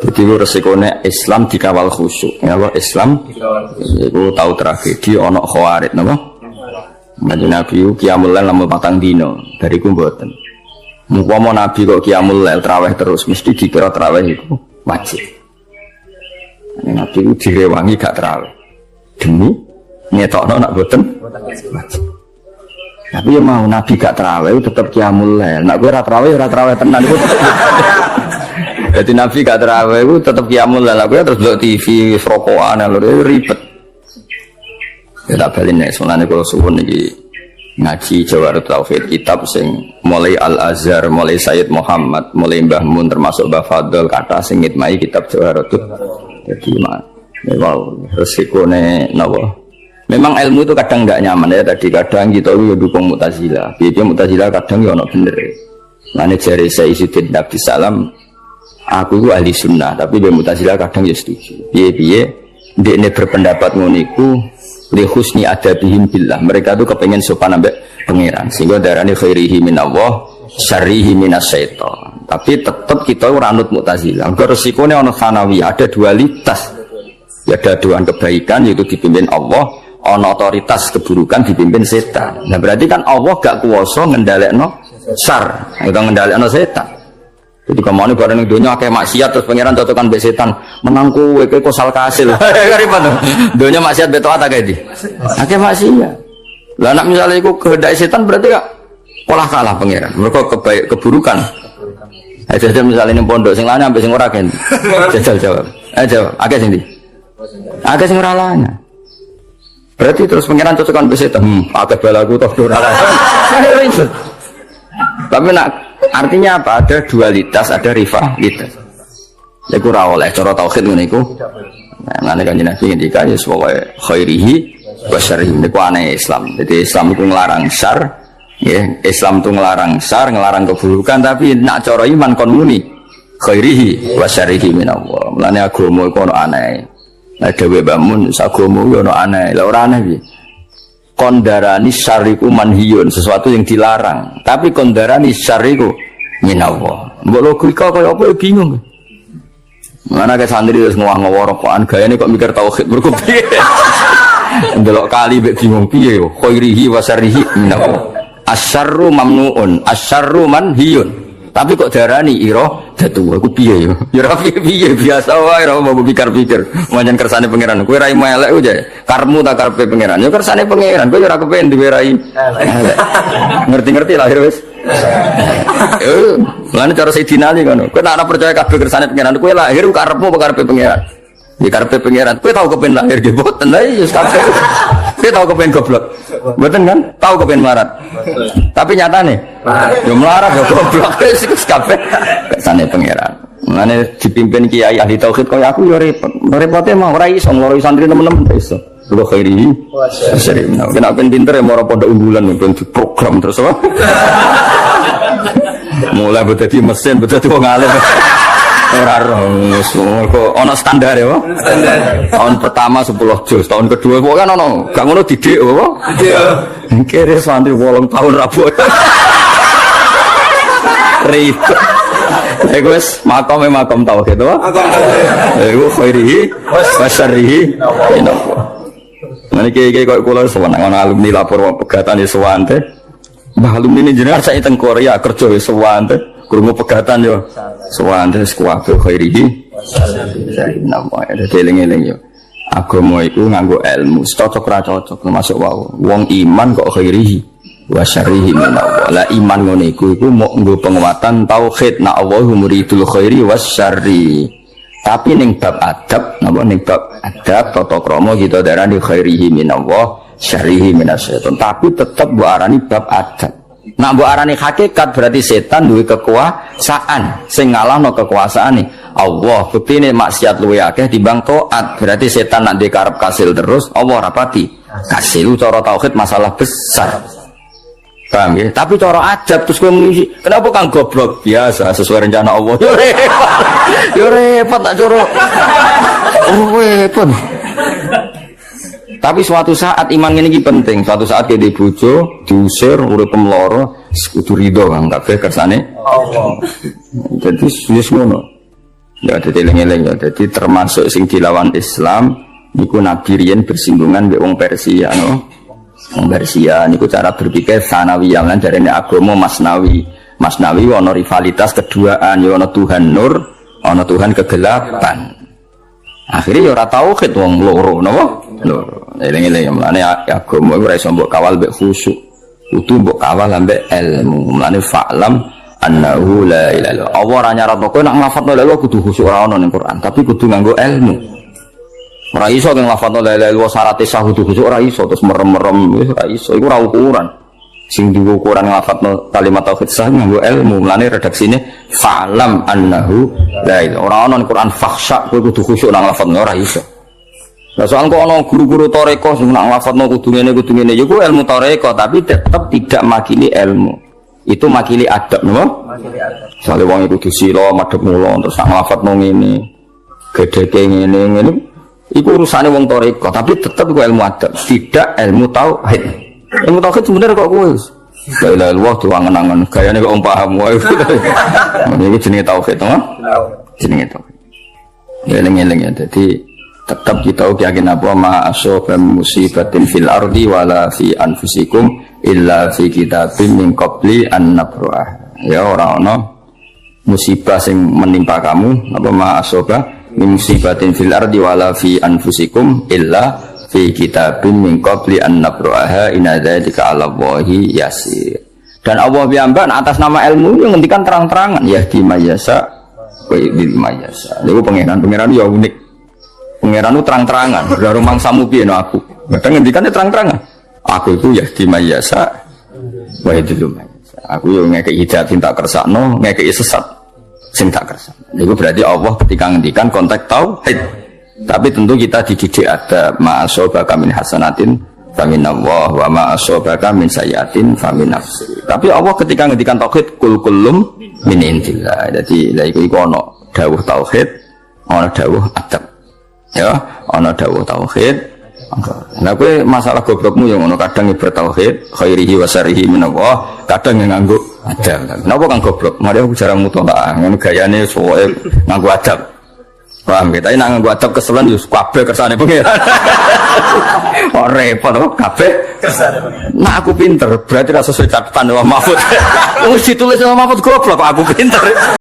Jadi resikone Islam dikawal khusyuk. Ya Allah Islam iku tau tragedi ana khawarij napa? Nabi qiyamul lail lamun patang dino bariku mboten. Mumpama Nabi kok qiyamul lail traweh terus mesti dikira traweh itu wajib. Nabi itu direwangi gak traweh. Demi ngetokno nak mboten wajib. Tapi ya mau Nabi gak traweh tetep qiyamul lail. Nak kowe ora traweh tenan iku. Jadi Nabi gak traweh itu tetep qiyamul lail. Kowe terus delok TV rokokan lho ribet. Ya tak balik nek sunane kula suwun iki ngaji Jawarut Tauhid kitab sing mulai Al-Azhar, mulai Sayyid Muhammad, mulai Mbah Mun termasuk Mbah Fadl kata sing ngitmai kitab Jawarut. Jadi wow, resikone napa? Memang ilmu itu kadang enggak nyaman ya tadi kadang kita yo dukung Mu'tazilah. Piye Mu'tazilah kadang yo ono bener. Mane jare Sayyidina Abdus Salam aku itu ahli sunnah tapi be Mu'tazilah kadang ya setuju. Piye-piye ndekne berpendapat ngono iku li husni adabihim billah. Mereka tuh kepengen sopan ambek pangeran sehingga darani khairihi minallah syarrihi minasyaiton. Tapi tetap kita ora anut Mu'tazilah. Engko resikone ana sanawi, ada dualitas. Ya ada dua kebaikan yaitu dipimpin Allah, ana otoritas keburukan dipimpin setan. Nah berarti kan Allah gak kuwasa ngendhalekno syar, utawa ngendhalekno setan. Jadi kemana barang dunia kayak maksiat terus pangeran cocokan be setan menangku kowe kosal kasil. Ribet. Dunia maksiat beto ata kae di. Akeh maksiat. Lah nek misale iku kehendak setan berarti gak olah kalah pangeran. Mergo keburukan. Jajal misalnya ning pondok sing lanang ambek sing ora kan. Jajal jawab. Jawab. Akeh sing ndi? Akeh sing ora lanang. Berarti terus pangeran cocokan be setan. Akeh balaku toh ora. Tapi nak artinya apa? Ada dualitas, ada rivalitas. Ya kurang oleh cara tauhid ngene iku. Nah, nek kanjeng Nabi ngendika ya sewae khairihi wa syarrihi niku aneh Islam. Jadi Islam itu ngelarang syar, ya. Islam itu ngelarang syar, ngelarang keburukan tapi nak cara iman kon muni khairihi wa syarrihi minallah. Mulane agama iku ono aneh. Nah dhewe bangun agama iku ono aneh. Lah ora aneh piye? Kondarani syariku manhiyun sesuatu yang dilarang tapi kondarani syariku minallah mbok logika kaya apa ya bingung mana ke santri terus ngowah-ngowah rokokan gayane kok mikir tauhid mergo piye ndelok kali mek bingung piye yo khairihi wa syarrihi minallah asyarru mamnuun asyarru manhiyun tapi kok darani ira datu aku piye yo ya ora piye biasa wae ora mau pikir-pikir pancen kersane pangeran kowe ra elek aja karmu tak karepe pangeran yo kersane pangeran kowe ora kepen diwerai ngerti-ngerti lahir wis lan cara Sayyidina Ali ngono kowe nek percaya kabeh kersane pangeran kowe lahir karepmu apa karepe pangeran di karepe pangeran kowe tau kepen lahir ge boten lha iya kabeh kowe tau kepen goblok mboten kan tau kepen melarat tapi nyatane yo melarat yo goblok wis kabeh kersane pangeran mulane dipimpin kiai ahli tauhid kaya aku yo repote mah ora iso ngloro santri temen-temen iso lho khairi sering kena ben pinter ya moro pondok unggulan ben diprogram terus apa mulai dadi mesin dadi wong alim ora kok ana standar ya standar tahun pertama 10 juz tahun kedua kok kan ana gak ngono didik apa kere santri 8 tahun rabu ribet wis makom tauhid to iku khairihi wa syarrihi Nanti kayak kula sowan ana alumni lapor pegatan ya sowan teh. Mbah alumni ini jenengan saya teng Korea kerja ya sowan teh. Krungu pegatan yo. Sowan teh kuwabe khairihi. Nama ada eling-eling yo. Agama iku nganggo ilmu, cocok ra cocok termasuk wau. Wong iman kok khairihi wa syarrihi minallah. Lah iman ngono iku mok nggo penguatan tauhid na Allahu muridul khairi wasyarri. Tapi ning bab adab, napa ning bab adab tata krama kita darani khairihi minallah, syarrihi minasyaiton. Tapi tetep mbok arani bab adab. Nak mbok arani hakikat berarti setan duwe kekuasaan sing ngalahno kekuasaane Allah. Buktine maksiat luwe akeh timbang taat. Berarti setan nak dikarep kasil terus, Allah rapati kasil. Cara tauhid masalah besar. Paham ya? Tapi cara adab terus kowe mengisi. Kenapa kang goblok? Biasa sesuai rencana Allah. Yo repot. Yo repot tak coro. Oh repot. Tapi suatu saat iman ini penting. Suatu saat dia dibojo, diusir, urip pemloro, kudu rido kang kabeh kersane Allah. Jadi wis ngono. Ya dadi eling-eling ya. Dadi termasuk sing dilawan Islam niku Nabi riyen bersinggungan mbek wong Persia no. Wong Persia niku cara berpikir sanawiyah lan jarene agama masnawi. Masnawi ana rivalitas keduaan, ya ana Tuhan nur, ana Tuhan kegelapan. Akhirnya ya ora tauhid wong loro napa? Loro. Eling-eling mlane agama ora iso mbok kawal mbek khusyuk. Kudu mbok kawal ambek ilmu. Mlane fa'lam annahu la ilaha illallah. Allah ora nyaratno kowe nek nglafadzno la ilaha kudu khusyuk ora ono ning Quran, tapi kudu nganggo ilmu. Ora iso kang lafadzno la ilaha illallah syarat sahud khusyuk ora iso terus merem-merem wis ora iso. Iku ora ukuran. Sing diwo ukuran nglafadzno kalimat tauhid sah nganggo ilmu. Mlane redaksine fa'lam annahu la ilaha. Ora ono ning Quran fakhsha kowe kudu khusyuk nang lafadzno ora iso. Lah soal kok ana guru-guru toreko sing nang lafadzno kudu ngene ya ku ilmu toreko tapi tetap tidak makili ilmu. Itu makili adab no? Makili adab. Soale wong iku disila madhep mulo terus sak lafadzno ngene. Gedheke ngene. Iku urusane wong toreko tapi tetap iku ilmu adab, tidak ilmu tauhid. Ilmu tauhid sebenarnya kok kowe. La ilaha illallah tuangan-angan gayane kok paham wae. Iki jenenge tauhid to? Jenenge tauhid. Eling-eling ya dadi tetap kita yakin apa ma asoba musibatin fil ardi wala fi anfusikum illa fi kitabim min qabli an nabra'ah. Ya ora ana musibah sing menimpa kamu apa ma asoba musibatin fil ardi wala fi anfusikum illa fi kitabim min qabli an nabra'ah inna dzalika 'ala Allahi yasir. Dan Allah piyambak atas nama ilmu yang ngendikan terang-terangan ya di mayasa wa bil mayasa. Lha pangeran ya unik. Pangeran itu terang-terangan, udah rumang samu piye no aku. Kadang ngendikannya terang-terangan. Aku itu ya di mayasa wa itu mayasa. Aku yo ngekeki hidayat sing tak kersakno, ngekeki sesat sing tak kersakno. Niku berarti Allah ketika ngendikan konteks tauhid. Tapi tentu kita dididik ada ma'asobaka min hasanatin faminallah wa ma'asobaka min sayyatin famin nafsi. Tapi Allah ketika ngendikan tauhid kul kullum min indillah. Jadi lha iku ono dawuh tauhid, ono dawuh adab. Ya, ana dawuh tauhid. Nah kowe masalah goblokmu yang ngono kadang bertauhid khairihi wa syarrihi minallah, kadang yang nganggo adab. Napa kang goblok? Mari aku jarang mutolaah, ngono gayane soe nganggo adab. Paham ya? Tapi nak nganggo adab keselan yo kabeh kersane pengiran. Ora repot kok kabeh kersane pengiran. Nah aku pinter, berarti ra sesuai catatan Imam Mahfud. Wis ditulis Imam Mahfud goblok kok aku pinter.